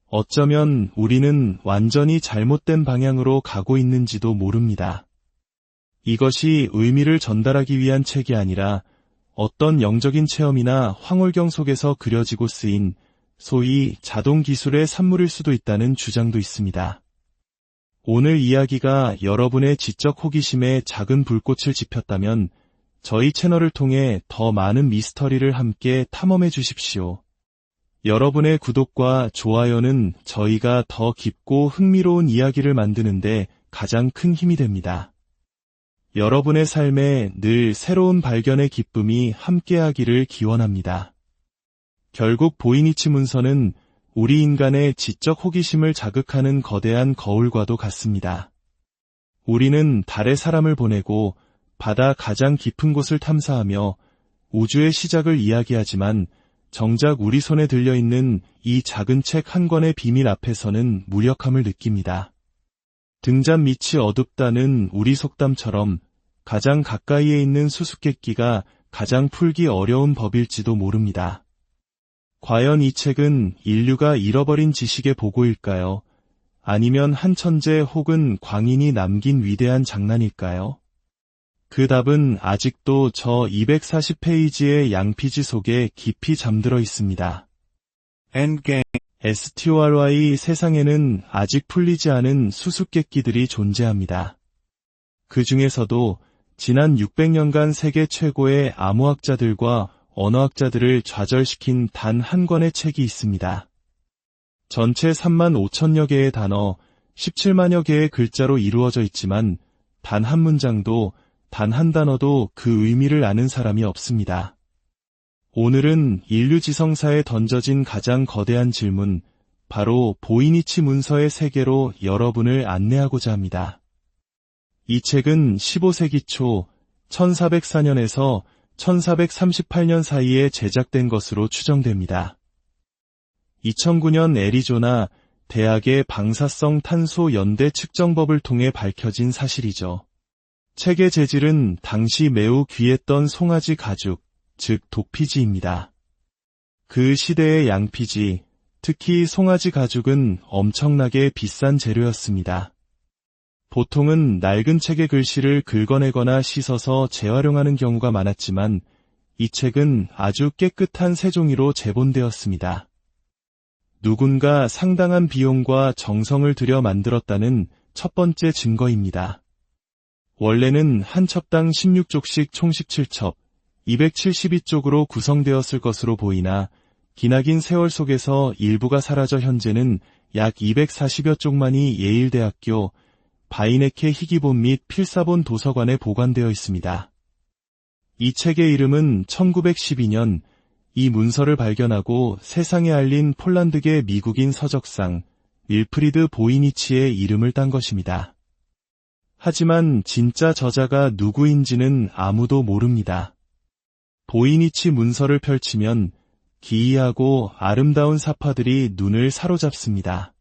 어쩌면 우리는 완전히 잘못된 방향으로 가고 있는지도 모릅니다. 이것이 의미를 전달하기 위한 책이 아니라 어떤 영적인 체험이나 황홀경 속에서 그려지고 쓰인 소위 자동기술의 산물일 수도 있다는 주장도 있습니다. 오늘 이야기가 여러분의 지적 호기심에 작은 불꽃을 지폈다면 저희 채널을 통해 더 많은 미스터리를 함께 탐험해 주십시오. 여러분의 구독과 좋아요는 저희가 더 깊고 흥미로운 이야기를 만드는데 가장 큰 힘이 됩니다. 여러분의 삶에 늘 새로운 발견의 기쁨이 함께하기를 기원합니다. 결국 보이니치 문서는 우리 인간의 지적 호기심을 자극하는 거대한 거울과도 같습니다. 우리는 달에 사람을 보내고 바다 가장 깊은 곳을 탐사하며 우주의 시작을 이야기하지만 정작 우리 손에 들려있는 이 작은 책 한 권의 비밀 앞에서는 무력함을 느낍니다. 등잔 밑이 어둡다는 우리 속담처럼 가장 가까이에 있는 수수께끼가 가장 풀기 어려운 법일지도 모릅니다. 과연 이 책은 인류가 잃어버린 지식의 보고일까요? 아니면 한 천재 혹은 광인이 남긴 위대한 장난일까요? 그 답은 아직도 저 240페이지의 양피지 속에 깊이 잠들어 있습니다. 엔게임 STORY 세상에는 아직 풀리지 않은 수수께끼들이 존재합니다. 그 중에서도 지난 600년간 세계 최고의 암호학자들과 언어학자들을 좌절시킨 단 한 권의 책이 있습니다. 전체 3만 5천여 개의 단어, 17만여 개의 글자로 이루어져 있지만 단 한 문장도 단 한 단어도 그 의미를 아는 사람이 없습니다. 오늘은 인류 지성사에 던져진 가장 거대한 질문, 바로 보이니치 문서의 세계로 여러분을 안내하고자 합니다. 이 책은 15세기 초 1404년에서 1438년 사이에 제작된 것으로 추정됩니다. 2009년 애리조나 대학의 방사성 탄소 연대 측정법을 통해 밝혀진 사실이죠. 책의 재질은 당시 매우 귀했던 송아지 가죽, 즉 도피지입니다. 그 시대의 양피지, 특히 송아지 가죽은 엄청나게 비싼 재료였습니다. 보통은 낡은 책의 글씨를 긁어내거나 씻어서 재활용하는 경우가 많았지만 이 책은 아주 깨끗한 새종이로 재본되었습니다. 누군가 상당한 비용과 정성을 들여 만들었다는 첫 번째 증거입니다. 원래는 한 첩당 16족씩 총 17첩, 272쪽으로 구성되었을 것으로 보이나 기나긴 세월 속에서 일부가 사라져 현재는 약 240여 쪽만이 예일대학교 바이네케 희귀본 및 필사본 도서관에 보관되어 있습니다. 이 책의 이름은 1912년 이 문서를 발견하고 세상에 알린 폴란드계 미국인 서적상 윌프리드 보이니치의 이름을 딴 것입니다. 하지만 진짜 저자가 누구인지는 아무도 모릅니다. 보이니치 문서를 펼치면 기이하고 아름다운 사파들이 눈을 사로잡습니다.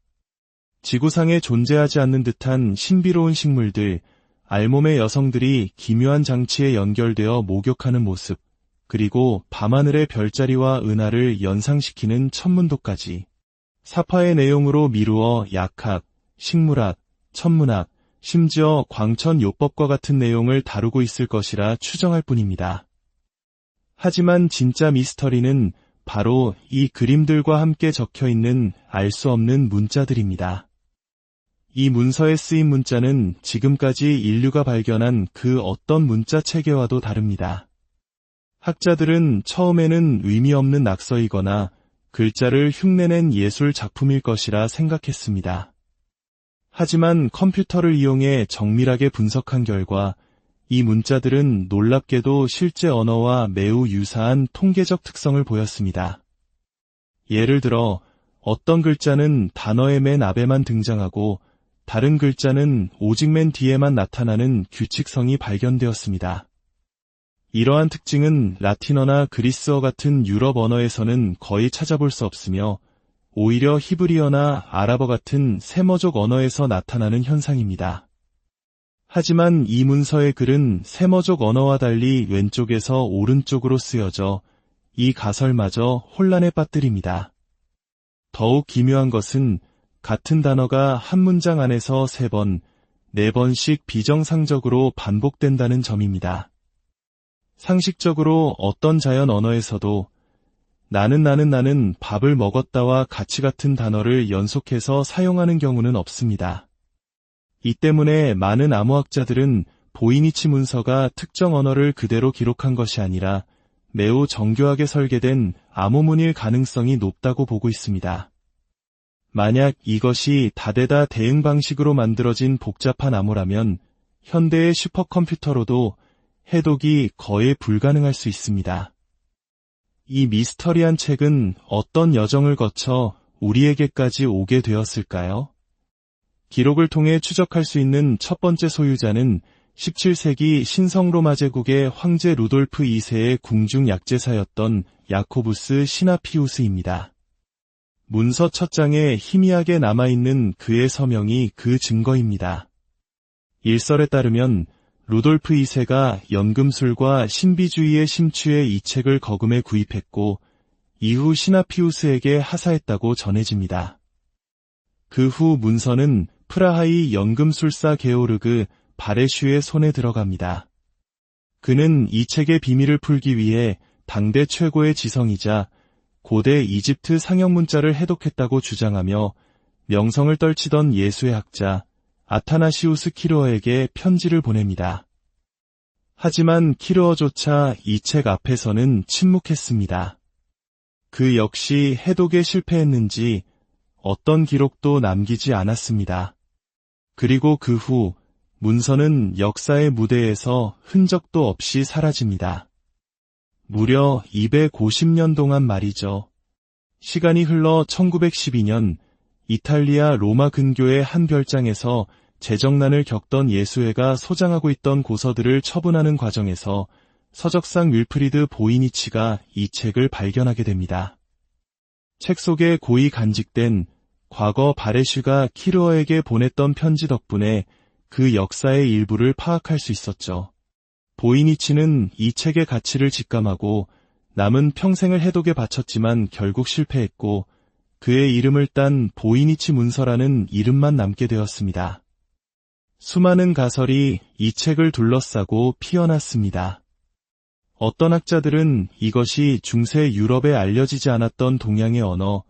지구상에 존재하지 않는 듯한 신비로운 식물들, 알몸의 여성들이 기묘한 장치에 연결되어 목욕하는 모습, 그리고 밤하늘의 별자리와 은하를 연상시키는 천문도까지 사파의 내용으로 미루어 약학, 식물학, 천문학, 심지어 광천요법과 같은 내용을 다루고 있을 것이라 추정할 뿐입니다. 하지만 진짜 미스터리는 바로 이 그림들과 함께 적혀있는 알 수 없는 문자들입니다. 이 문서에 쓰인 문자는 지금까지 인류가 발견한 그 어떤 문자 체계와도 다릅니다. 학자들은 처음에는 의미 없는 낙서이거나 글자를 흉내낸 예술 작품일 것이라 생각했습니다. 하지만 컴퓨터를 이용해 정밀하게 분석한 결과 이 문자들은 놀랍게도 실제 언어와 매우 유사한 통계적 특성을 보였습니다. 예를 들어 어떤 글자는 단어의 맨 앞에만 등장하고 다른 글자는 오직 맨 뒤에만 나타나는 규칙성이 발견되었습니다. 이러한 특징은 라틴어나 그리스어 같은 유럽 언어에서는 거의 찾아볼 수 없으며 오히려 히브리어나 아랍어 같은 세머족 언어에서 나타나는 현상입니다. 하지만 이 문서의 글은 세머족 언어와 달리 왼쪽에서 오른쪽으로 쓰여져 이 가설마저 혼란에 빠뜨립니다. 더욱 기묘한 것은 같은 단어가 한 문장 안에서 3번, 4번씩 비정상적으로 반복된다는 점입니다. 상식적으로 어떤 자연 언어에서도 나는 밥을 먹었다와 같이 같은 단어를 연속해서 사용하는 경우는 없습니다. 이 때문에 많은 암호학자들은 보이니치 문서가 특정 언어를 그대로 기록한 것이 아니라 매우 정교하게 설계된 암호문일 가능성이 높다고 보고 있습니다. 만약 이것이 다대다 대응 방식으로 만들어진 복잡한 암호라면 현대의 슈퍼컴퓨터로도 해독이 거의 불가능할 수 있습니다. 이 미스터리한 책은 어떤 여정을 거쳐 우리에게까지 오게 되었을까요? 기록을 통해 추적할 수 있는 첫 번째 소유자는 17세기 신성로마 제국의 황제 루돌프 2세의 궁중 약제사였던 야코부스 시나피우스입니다. 문서 첫 장에 희미하게 남아있는 그의 서명이 그 증거입니다. 일설에 따르면 루돌프 2세가 연금술과 신비주의에 심취해 이 책을 거금에 구입했고 이후 시나피우스에게 하사했다고 전해집니다. 그 후 문서는 프라하의 연금술사 게오르그 바레슈의 손에 들어갑니다. 그는 이 책의 비밀을 풀기 위해 당대 최고의 지성이자 고대 이집트 상형문자를 해독했다고 주장하며 명성을 떨치던 예수의 학자 아타나시우스 키르어에게 편지를 보냅니다. 하지만 키르어조차 이 책 앞에서는 침묵했습니다. 그 역시 해독에 실패했는지 어떤 기록도 남기지 않았습니다. 그리고 그 후 문서는 역사의 무대에서 흔적도 없이 사라집니다. 무려 250년 동안 말이죠. 시간이 흘러 1912년 이탈리아 로마 근교의 한 별장에서 재정난을 겪던 예수회가 소장하고 있던 고서들을 처분하는 과정에서 서적상 윌프리드 보이니치가 이 책을 발견하게 됩니다. 책 속에 고이 간직된 과거 바레슈가 키르어에게 보냈던 편지 덕분에 그 역사의 일부를 파악할 수 있었죠. 보이니치는 이 책의 가치를 직감하고 남은 평생을 해독에 바쳤지만 결국 실패했고 그의 이름을 딴 보이니치 문서라는 이름만 남게 되었습니다. 수많은 가설이 이 책을 둘러싸고 피어났습니다. 어떤 학자들은 이것이 중세 유럽에 알려지지 않았던 동양의 언어,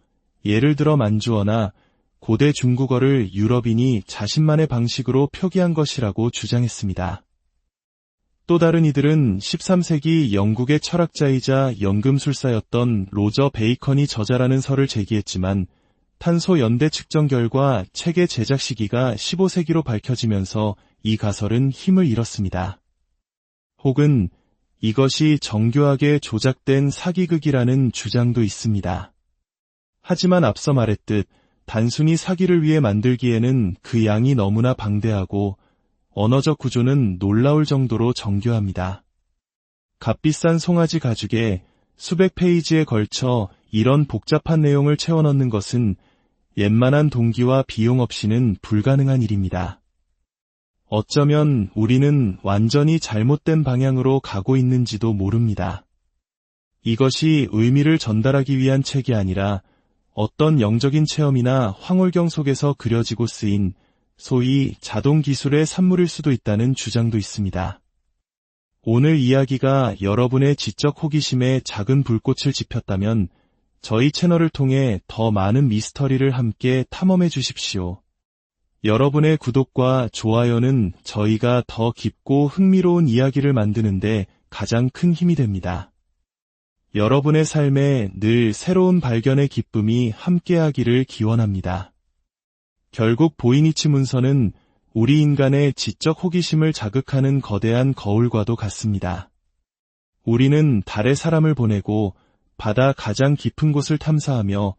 예를 들어 만주어나 고대 중국어를 유럽인이 자신만의 방식으로 표기한 것이라고 주장했습니다. 또 다른 이들은 13세기 영국의 철학자이자 연금술사였던 로저 베이컨이 저자라는 설을 제기했지만 탄소 연대 측정 결과 책의 제작 시기가 15세기로 밝혀지면서 이 가설은 힘을 잃었습니다. 혹은 이것이 정교하게 조작된 사기극이라는 주장도 있습니다. 하지만 앞서 말했듯 단순히 사기를 위해 만들기에는 그 양이 너무나 방대하고 언어적 구조는 놀라울 정도로 정교합니다. 값비싼 송아지 가죽에 수백 페이지에 걸쳐 이런 복잡한 내용을 채워넣는 것은 웬만한 동기와 비용 없이는 불가능한 일입니다. 어쩌면 우리는 완전히 잘못된 방향으로 가고 있는지도 모릅니다. 이것이 의미를 전달하기 위한 책이 아니라 어떤 영적인 체험이나 황홀경 속에서 그려지고 쓰인 소위 자동기술의 산물일 수도 있다는 주장도 있습니다. 오늘 이야기가 여러분의 지적 호기심에 작은 불꽃을 지폈다면 저희 채널을 통해 더 많은 미스터리를 함께 탐험해 주십시오. 여러분의 구독과 좋아요는 저희가 더 깊고 흥미로운 이야기를 만드는데 가장 큰 힘이 됩니다. 여러분의 삶에 늘 새로운 발견의 기쁨이 함께하기를 기원합니다. 결국 보이니치 문서는 우리 인간의 지적 호기심을 자극하는 거대한 거울과도 같습니다. 우리는 달에 사람을 보내고 바다 가장 깊은 곳을 탐사하며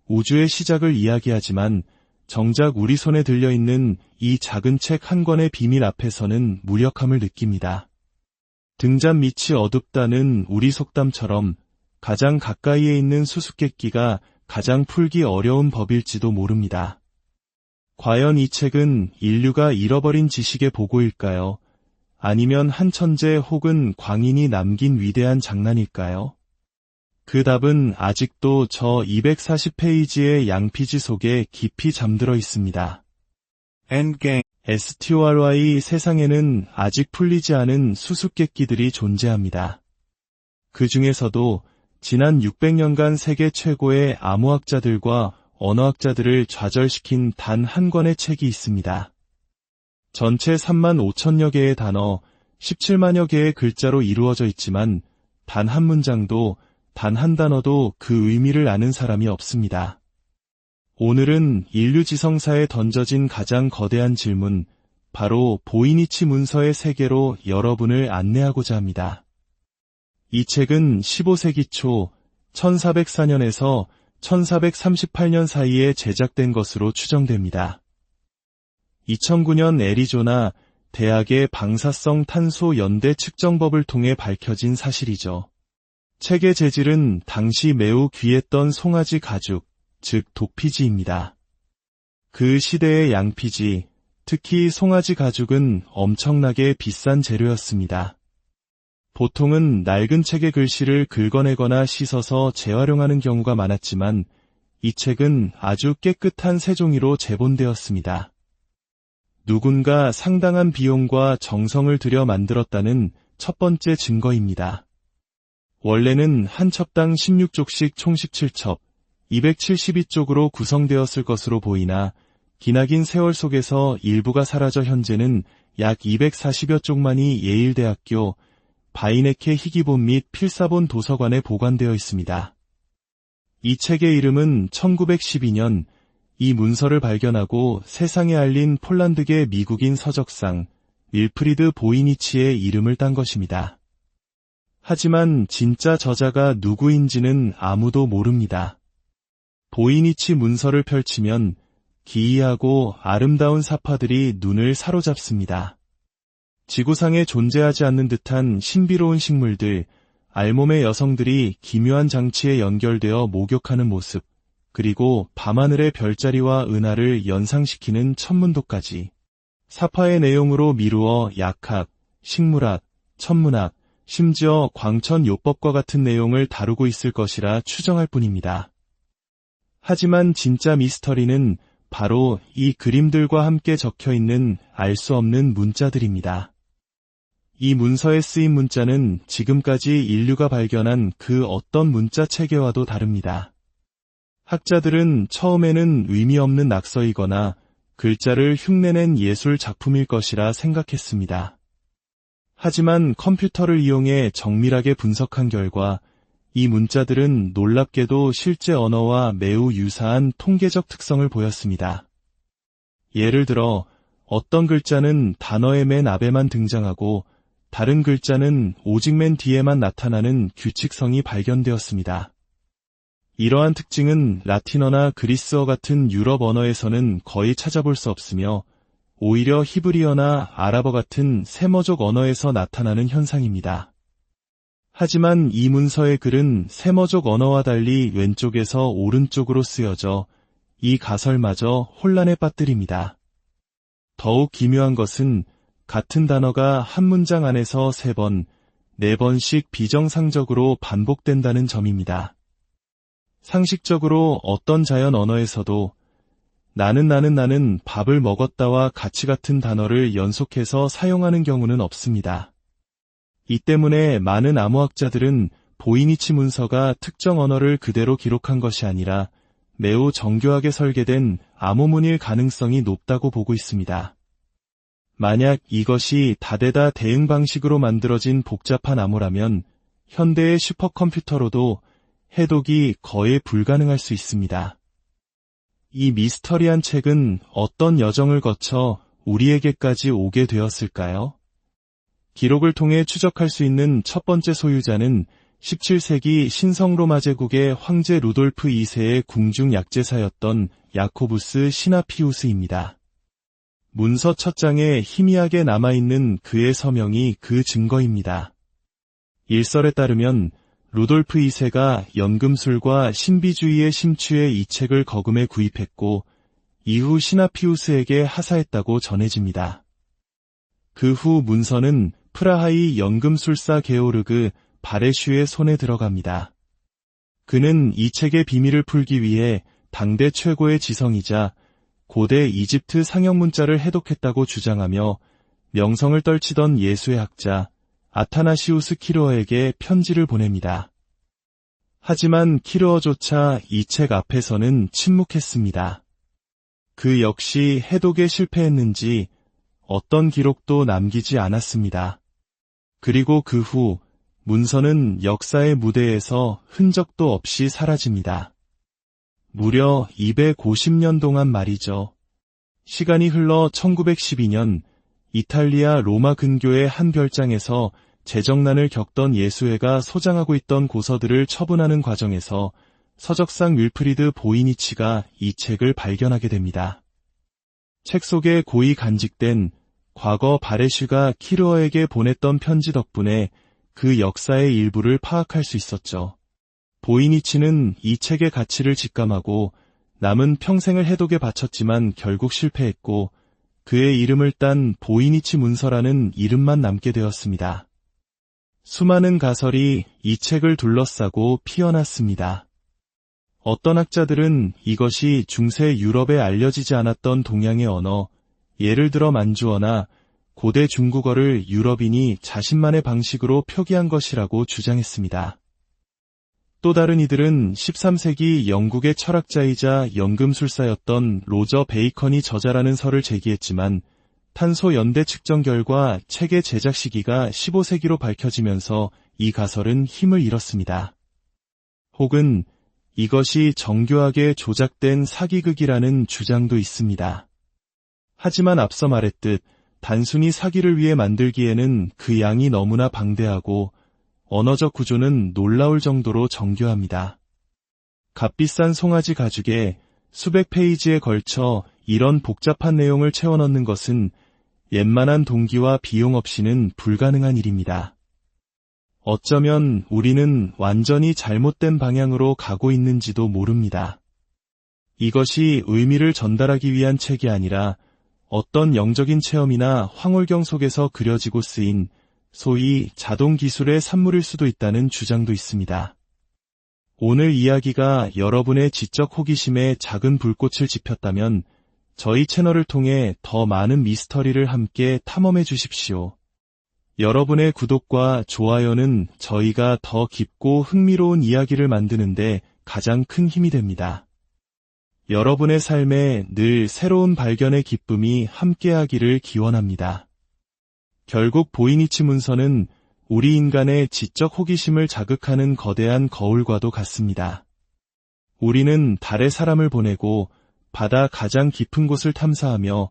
우주의 시작을 이야기하지만 정작 우리 손에 들려있는 이 작은 책 한 권의 비밀 앞에서는 무력함을 느낍니다. 등잔 밑이 어둡다는 우리 속담처럼 가장 가까이에 있는 수수께끼가 가장 풀기 어려운 법일지도 모릅니다. 과연 이 책은 인류가 잃어버린 지식의 보고일까요? 아니면 한 천재 혹은 광인이 남긴 위대한 장난일까요? 그 답은 아직도 저 240페이지의 양피지 속에 깊이 잠들어 있습니다. 엔게임 STORY 세상에는 아직 풀리지 않은 수수께끼들이 존재합니다. 그 중에서도 지난 600년간 세계 최고의 암호학자들과 언어학자들을 좌절시킨 단 한 권의 책이 있습니다. 전체 3만 5천여 개의 단어, 17만여 개의 글자로 이루어져 있지만 단 한 문장도 단 한 단어도 그 의미를 아는 사람이 없습니다. 오늘은 인류 지성사에 던져진 가장 거대한 질문, 바로 보이니치 문서의 세계로 여러분을 안내하고자 합니다. 이 책은 15세기 초 1404년에서 1438년 사이에 제작된 것으로 추정됩니다. 2009년 애리조나 대학의 방사성 탄소 연대 측정법을 통해 밝혀진 사실이죠. 책의 재질은 당시 매우 귀했던 송아지 가죽, 즉 도피지입니다. 그 시대의 양피지, 특히 송아지 가죽은 엄청나게 비싼 재료였습니다. 보통은 낡은 책의 글씨를 긁어내거나 씻어서 재활용하는 경우가 많았지만 이 책은 아주 깨끗한 새종이로 재본되었습니다. 누군가 상당한 비용과 정성을 들여 만들었다는 첫 번째 증거입니다. 원래는 한 첩당 16쪽씩 총 17첩, 272쪽으로 구성되었을 것으로 보이나 기나긴 세월 속에서 일부가 사라져 현재는 약 240여 쪽만이 예일대학교 바이네케 희귀본 및 필사본 도서관에 보관되어 있습니다. 이 책의 이름은 1912년 이 문서를 발견하고 세상에 알린 폴란드계 미국인 서적상 윌프리드 보이니치의 이름을 딴 것입니다. 하지만 진짜 저자가 누구인지는 아무도 모릅니다. 보이니치 문서를 펼치면 기이하고 아름다운 사파들이 눈을 사로잡습니다. 지구상에 존재하지 않는 듯한 신비로운 식물들, 알몸의 여성들이 기묘한 장치에 연결되어 목욕하는 모습, 그리고 밤하늘의 별자리와 은하를 연상시키는 천문도까지. 사파의 내용으로 미루어 약학, 식물학, 천문학, 심지어 광천요법과 같은 내용을 다루고 있을 것이라 추정할 뿐입니다. 하지만 진짜 미스터리는 바로 이 그림들과 함께 적혀있는 알 수 없는 문자들입니다. 이 문서에 쓰인 문자는 지금까지 인류가 발견한 그 어떤 문자 체계와도 다릅니다. 학자들은 처음에는 의미 없는 낙서이거나 글자를 흉내낸 예술 작품일 것이라 생각했습니다. 하지만 컴퓨터를 이용해 정밀하게 분석한 결과 이 문자들은 놀랍게도 실제 언어와 매우 유사한 통계적 특성을 보였습니다. 예를 들어 어떤 글자는 단어의 맨 앞에만 등장하고 다른 글자는 오직 맨 뒤에만 나타나는 규칙성이 발견되었습니다. 이러한 특징은 라틴어나 그리스어 같은 유럽 언어에서는 거의 찾아볼 수 없으며 오히려 히브리어나 아랍어 같은 세머족 언어에서 나타나는 현상입니다. 하지만 이 문서의 글은 세머족 언어와 달리 왼쪽에서 오른쪽으로 쓰여져 이 가설마저 혼란에 빠뜨립니다. 더욱 기묘한 것은 같은 단어가 한 문장 안에서 3번, 4번씩 비정상적으로 반복된다는 점입니다. 상식적으로 어떤 자연 언어에서도 나는 밥을 먹었다와 같이 같은 단어를 연속해서 사용하는 경우는 없습니다. 이 때문에 많은 암호학자들은 보이니치 문서가 특정 언어를 그대로 기록한 것이 아니라 매우 정교하게 설계된 암호문일 가능성이 높다고 보고 있습니다. 만약 이것이 다대다 대응 방식으로 만들어진 복잡한 암호라면 현대의 슈퍼컴퓨터로도 해독이 거의 불가능할 수 있습니다. 이 미스터리한 책은 어떤 여정을 거쳐 우리에게까지 오게 되었을까요? 기록을 통해 추적할 수 있는 첫 번째 소유자는 17세기 신성로마 제국의 황제 루돌프 2세의 궁중 약제사였던 야코부스 시나피우스입니다. 문서 첫 장에 희미하게 남아있는 그의 서명이 그 증거입니다. 일설에 따르면 루돌프 2세가 연금술과 신비주의에 심취해 이 책을 거금에 구입했고 이후 시나피우스에게 하사했다고 전해집니다. 그 후 문서는 프라하의 연금술사 게오르그 바레슈의 손에 들어갑니다. 그는 이 책의 비밀을 풀기 위해 당대 최고의 지성이자 고대 이집트 상형문자를 해독했다고 주장하며 명성을 떨치던 예수의 학자 아타나시우스 키르어에게 편지를 보냅니다. 하지만 키르어조차 이 책 앞에서는 침묵했습니다. 그 역시 해독에 실패했는지 어떤 기록도 남기지 않았습니다. 그리고 그 후 문서는 역사의 무대에서 흔적도 없이 사라집니다. 무려 250년 동안 말이죠. 시간이 흘러 1912년 이탈리아 로마 근교의 한 별장에서 재정난을 겪던 예수회가 소장하고 있던 고서들을 처분하는 과정에서 서적상 윌프리드 보이니치가 이 책을 발견하게 됩니다. 책 속에 고이 간직된 과거 바레슈가 키르어에게 보냈던 편지 덕분에 그 역사의 일부를 파악할 수 있었죠. 보이니치는 이 책의 가치를 직감하고 남은 평생을 해독에 바쳤지만 결국 실패했고 그의 이름을 딴 보이니치 문서라는 이름만 남게 되었습니다. 수많은 가설이 이 책을 둘러싸고 피어났습니다. 어떤 학자들은 이것이 중세 유럽에 알려지지 않았던 동양의 언어, 예를 들어 만주어나 고대 중국어를 유럽인이 자신만의 방식으로 표기한 것이라고 주장했습니다. 또 다른 이들은 13세기 영국의 철학자이자 연금술사였던 로저 베이컨이 저자라는 설을 제기했지만 탄소 연대 측정 결과 책의 제작 시기가 15세기로 밝혀지면서 이 가설은 힘을 잃었습니다. 혹은 이것이 정교하게 조작된 사기극이라는 주장도 있습니다. 하지만 앞서 말했듯 단순히 사기를 위해 만들기에는 그 양이 너무나 방대하고 언어적 구조는 놀라울 정도로 정교합니다. 값비싼 송아지 가죽에 수백 페이지에 걸쳐 이런 복잡한 내용을 채워 넣는 것은 웬만한 동기와 비용 없이는 불가능한 일입니다. 어쩌면 우리는 완전히 잘못된 방향으로 가고 있는지도 모릅니다. 이것이 의미를 전달하기 위한 책이 아니라 어떤 영적인 체험이나 황홀경 속에서 그려지고 쓰인 소위 자동 기술의 산물일 수도 있다는 주장도 있습니다. 오늘 이야기가 여러분의 지적 호기심에 작은 불꽃을 지폈다면 저희 채널을 통해 더 많은 미스터리를 함께 탐험해 주십시오. 여러분의 구독과 좋아요는 저희가 더 깊고 흥미로운 이야기를 만드는데 가장 큰 힘이 됩니다. 여러분의 삶에 늘 새로운 발견의 기쁨이 함께하기를 기원합니다. 결국 보이니치 문서는 우리 인간의 지적 호기심을 자극하는 거대한 거울과도 같습니다. 우리는 달에 사람을 보내고 바다 가장 깊은 곳을 탐사하며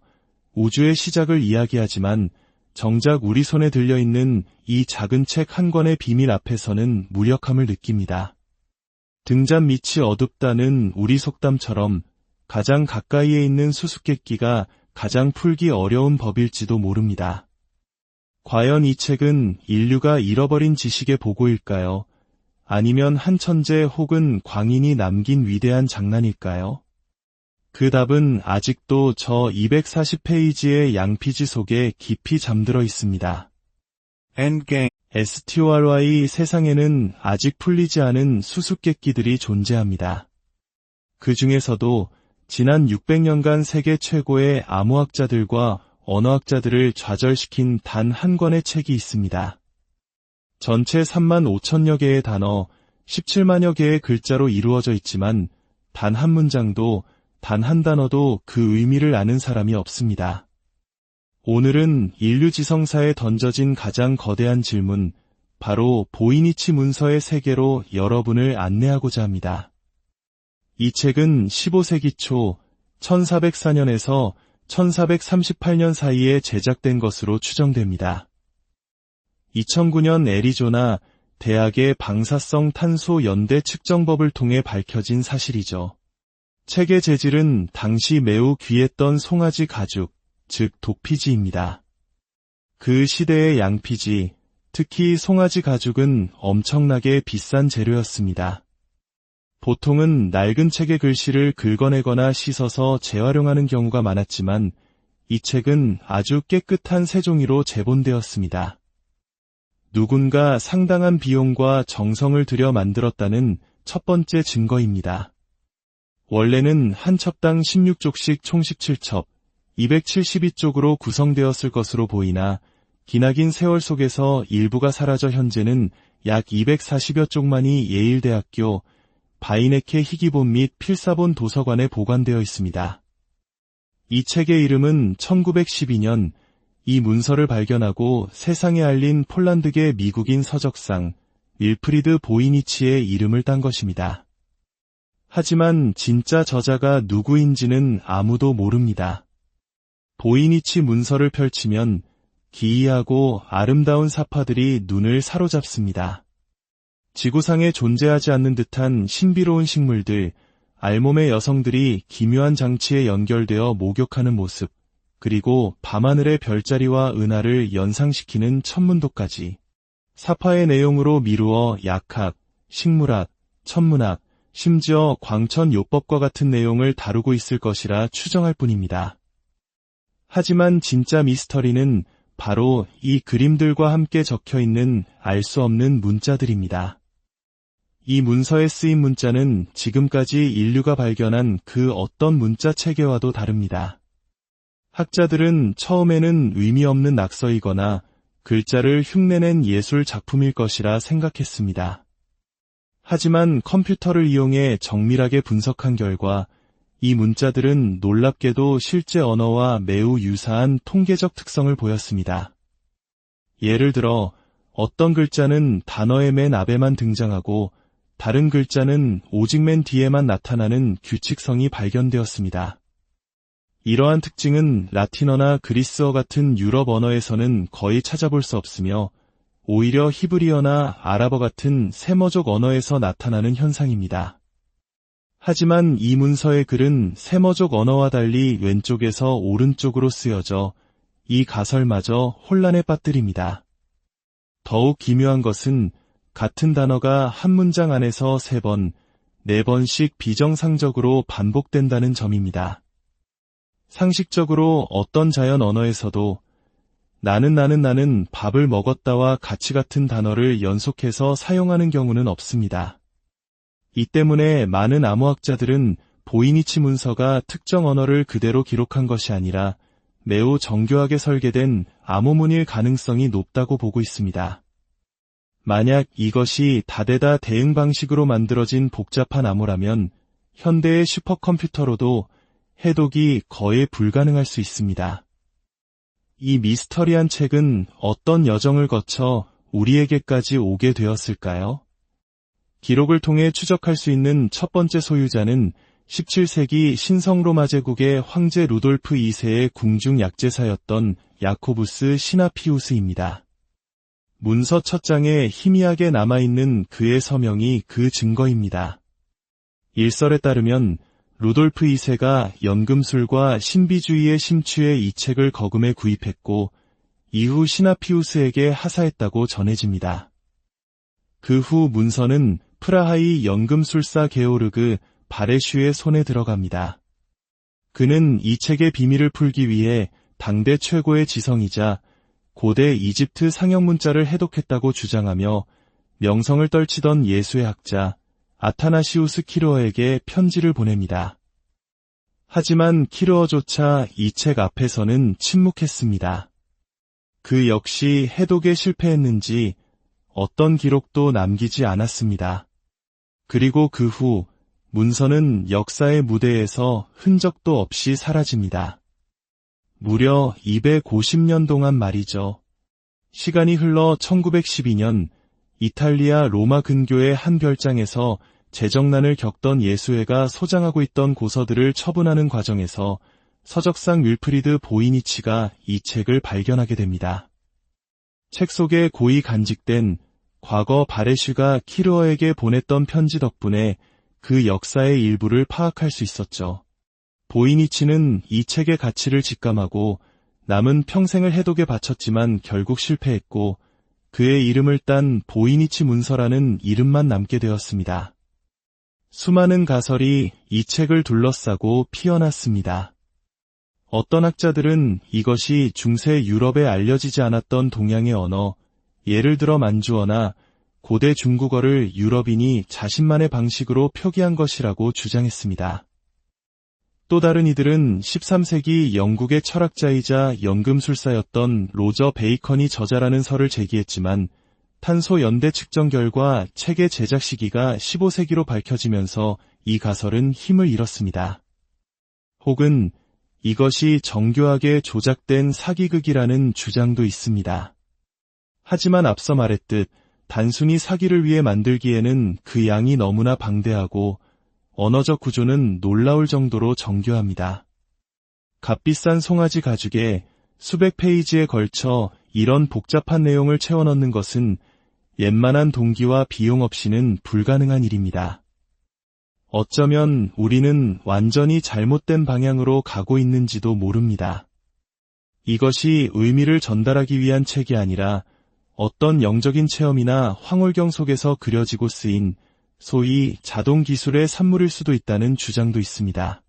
우주의 시작을 이야기하지만 정작 우리 손에 들려있는 이 작은 책 한 권의 비밀 앞에서는 무력함을 느낍니다. 등잔 밑이 어둡다는 우리 속담처럼 가장 가까이에 있는 수수께끼가 가장 풀기 어려운 법일지도 모릅니다. 과연 이 책은 인류가 잃어버린 지식의 보고일까요? 아니면 한 천재 혹은 광인이 남긴 위대한 장난일까요? 그 답은 아직도 저 240페이지의 양피지 속에 깊이 잠들어 있습니다. 엔게임 STORY 세상에는 아직 풀리지 않은 수수께끼들이 존재합니다. 그 중에서도 지난 600년간 세계 최고의 암호학자들과 언어학자들을 좌절시킨 단 한 권의 책이 있습니다. 전체 3만 5천여 개의 단어, 17만여 개의 글자로 이루어져 있지만 단 한 문장도 단 한 단어도 그 의미를 아는 사람이 없습니다. 오늘은 인류 지성사에 던져진 가장 거대한 질문, 바로 보이니치 문서의 세계로 여러분을 안내하고자 합니다. 이 책은 15세기 초 1404년에서 1438년 사이에 제작된 것으로 추정됩니다. 2009년 애리조나 대학의 방사성 탄소 연대 측정법을 통해 밝혀진 사실이죠. 책의 재질은 당시 매우 귀했던 송아지 가죽, 즉 도피지입니다. 그 시대의 양피지, 특히 송아지 가죽은 엄청나게 비싼 재료였습니다. 보통은 낡은 책의 글씨를 긁어내거나 씻어서 재활용하는 경우가 많았지만 이 책은 아주 깨끗한 새종이로 재본되었습니다. 누군가 상당한 비용과 정성을 들여 만들었다는 첫 번째 증거입니다. 원래는 한 첩당 16쪽씩 총 17첩, 272쪽으로 구성되었을 것으로 보이나 기나긴 세월 속에서 일부가 사라져 현재는 약 240여 쪽만이 예일대학교 바이네케 희귀본 및 필사본 도서관에 보관되어 있습니다. 이 책의 이름은 1912년 이 문서를 발견하고 세상에 알린 폴란드계 미국인 서적상 윌프리드 보이니치의 이름을 딴 것입니다. 하지만 진짜 저자가 누구인지는 아무도 모릅니다. 보이니치 문서를 펼치면 기이하고 아름다운 사파들이 눈을 사로잡습니다. 지구상에 존재하지 않는 듯한 신비로운 식물들, 알몸의 여성들이 기묘한 장치에 연결되어 목욕하는 모습, 그리고 밤하늘의 별자리와 은하를 연상시키는 천문도까지 사파의 내용으로 미루어 약학, 식물학, 천문학, 심지어 광천요법과 같은 내용을 다루고 있을 것이라 추정할 뿐입니다. 하지만 진짜 미스터리는 바로 이 그림들과 함께 적혀있는 알 수 없는 문자들입니다. 이 문서에 쓰인 문자는 지금까지 인류가 발견한 그 어떤 문자 체계와도 다릅니다. 학자들은 처음에는 의미 없는 낙서이거나 글자를 흉내낸 예술 작품일 것이라 생각했습니다. 하지만 컴퓨터를 이용해 정밀하게 분석한 결과 이 문자들은 놀랍게도 실제 언어와 매우 유사한 통계적 특성을 보였습니다. 예를 들어 어떤 글자는 단어의 맨 앞에만 등장하고 다른 글자는 오직 맨 뒤에만 나타나는 규칙성이 발견되었습니다. 이러한 특징은 라틴어나 그리스어 같은 유럽 언어에서는 거의 찾아볼 수 없으며 오히려 히브리어나 아랍어 같은 세머족 언어에서 나타나는 현상입니다. 하지만 이 문서의 글은 세머족 언어와 달리 왼쪽에서 오른쪽으로 쓰여져 이 가설마저 혼란에 빠뜨립니다. 더욱 기묘한 것은 같은 단어가 한 문장 안에서 3번, 4번씩 비정상적으로 반복된다는 점입니다. 상식적으로 어떤 자연 언어에서도 나는 밥을 먹었다와 같이 같은 단어를 연속해서 사용하는 경우는 없습니다. 이 때문에 많은 암호학자들은 보이니치 문서가 특정 언어를 그대로 기록한 것이 아니라 매우 정교하게 설계된 암호문일 가능성이 높다고 보고 있습니다. 만약 이것이 다대다 대응 방식으로 만들어진 복잡한 암호라면 현대의 슈퍼컴퓨터로도 해독이 거의 불가능할 수 있습니다. 이 미스터리한 책은 어떤 여정을 거쳐 우리에게까지 오게 되었을까요? 기록을 통해 추적할 수 있는 첫 번째 소유자는 17세기 신성로마 제국의 황제 루돌프 2세의 궁중 약제사였던 야코부스 시나피우스입니다. 문서 첫 장에 희미하게 남아있는 그의 서명이 그 증거입니다. 일설에 따르면 루돌프 2세가 연금술과 신비주의에 심취해 이 책을 거금에 구입했고 이후 시나피우스에게 하사했다고 전해집니다. 그 후 문서는 프라하의 연금술사 게오르그 바레슈의 손에 들어갑니다. 그는 이 책의 비밀을 풀기 위해 당대 최고의 지성이자 고대 이집트 상형문자를 해독했다고 주장하며 명성을 떨치던 예수의 학자 아타나시우스 키르어에게 편지를 보냅니다. 하지만 키르어조차 이 책 앞에서는 침묵했습니다. 그 역시 해독에 실패했는지 어떤 기록도 남기지 않았습니다. 그리고 그 후 문서는 역사의 무대에서 흔적도 없이 사라집니다. 무려 250년 동안 말이죠. 시간이 흘러 1912년 이탈리아 로마 근교의 한 별장에서 재정난을 겪던 예수회가 소장하고 있던 고서들을 처분하는 과정에서 서적상 윌프리드 보이니치가 이 책을 발견하게 됩니다. 책 속에 고이 간직된 과거 바레슈가 키르어에게 보냈던 편지 덕분에 그 역사의 일부를 파악할 수 있었죠. 보이니치는 이 책의 가치를 직감하고 남은 평생을 해독에 바쳤지만 결국 실패했고 그의 이름을 딴 보이니치 문서라는 이름만 남게 되었습니다. 수많은 가설이 이 책을 둘러싸고 피어났습니다. 어떤 학자들은 이것이 중세 유럽에 알려지지 않았던 동양의 언어, 예를 들어 만주어나 고대 중국어를 유럽인이 자신만의 방식으로 표기한 것이라고 주장했습니다. 또 다른 이들은 13세기 영국의 철학자이자 연금술사였던 로저 베이컨이 저자라는 설을 제기했지만 탄소 연대 측정 결과 책의 제작 시기가 15세기로 밝혀지면서 이 가설은 힘을 잃었습니다. 혹은 이것이 정교하게 조작된 사기극이라는 주장도 있습니다. 하지만 앞서 말했듯 단순히 사기를 위해 만들기에는 그 양이 너무나 방대하고 언어적 구조는 놀라울 정도로 정교합니다. 값비싼 송아지 가죽에 수백 페이지에 걸쳐 이런 복잡한 내용을 채워넣는 것은 웬만한 동기와 비용 없이는 불가능한 일입니다. 어쩌면 우리는 완전히 잘못된 방향으로 가고 있는지도 모릅니다. 이것이 의미를 전달하기 위한 책이 아니라 어떤 영적인 체험이나 황홀경 속에서 그려지고 쓰인 소위 자동기술의 산물일 수도 있다는 주장도 있습니다.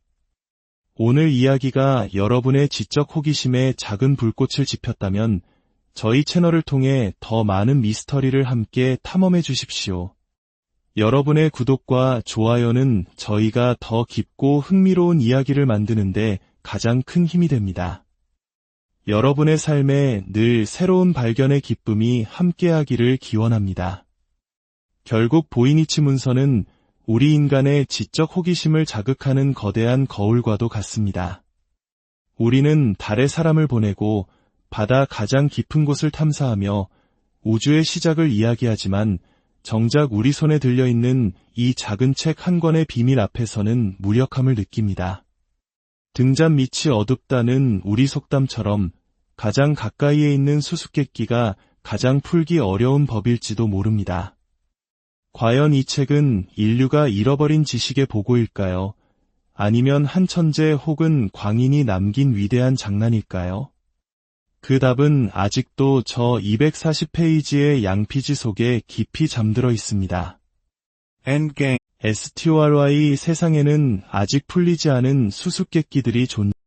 오늘 이야기가 여러분의 지적 호기심에 작은 불꽃을 지폈다면 저희 채널을 통해 더 많은 미스터리를 함께 탐험해 주십시오. 여러분의 구독과 좋아요는 저희가 더 깊고 흥미로운 이야기를 만드는데 가장 큰 힘이 됩니다. 여러분의 삶에 늘 새로운 발견의 기쁨이 함께하기를 기원합니다. 결국 보이니치 문서는 우리 인간의 지적 호기심을 자극하는 거대한 거울과도 같습니다. 우리는 달에 사람을 보내고 바다 가장 깊은 곳을 탐사하며 우주의 시작을 이야기하지만 정작 우리 손에 들려있는 이 작은 책 한 권의 비밀 앞에서는 무력함을 느낍니다. 등잔 밑이 어둡다는 우리 속담처럼 가장 가까이에 있는 수수께끼가 가장 풀기 어려운 법일지도 모릅니다. 과연 이 책은 인류가 잃어버린 지식의 보고일까요? 아니면 한 천재 혹은 광인이 남긴 위대한 장난일까요? 그 답은 아직도 저 240페이지의 양피지 속에 깊이 잠들어 있습니다. Endgame. STORY 세상에는 아직 풀리지 않은 수수께끼들이 존재합니다.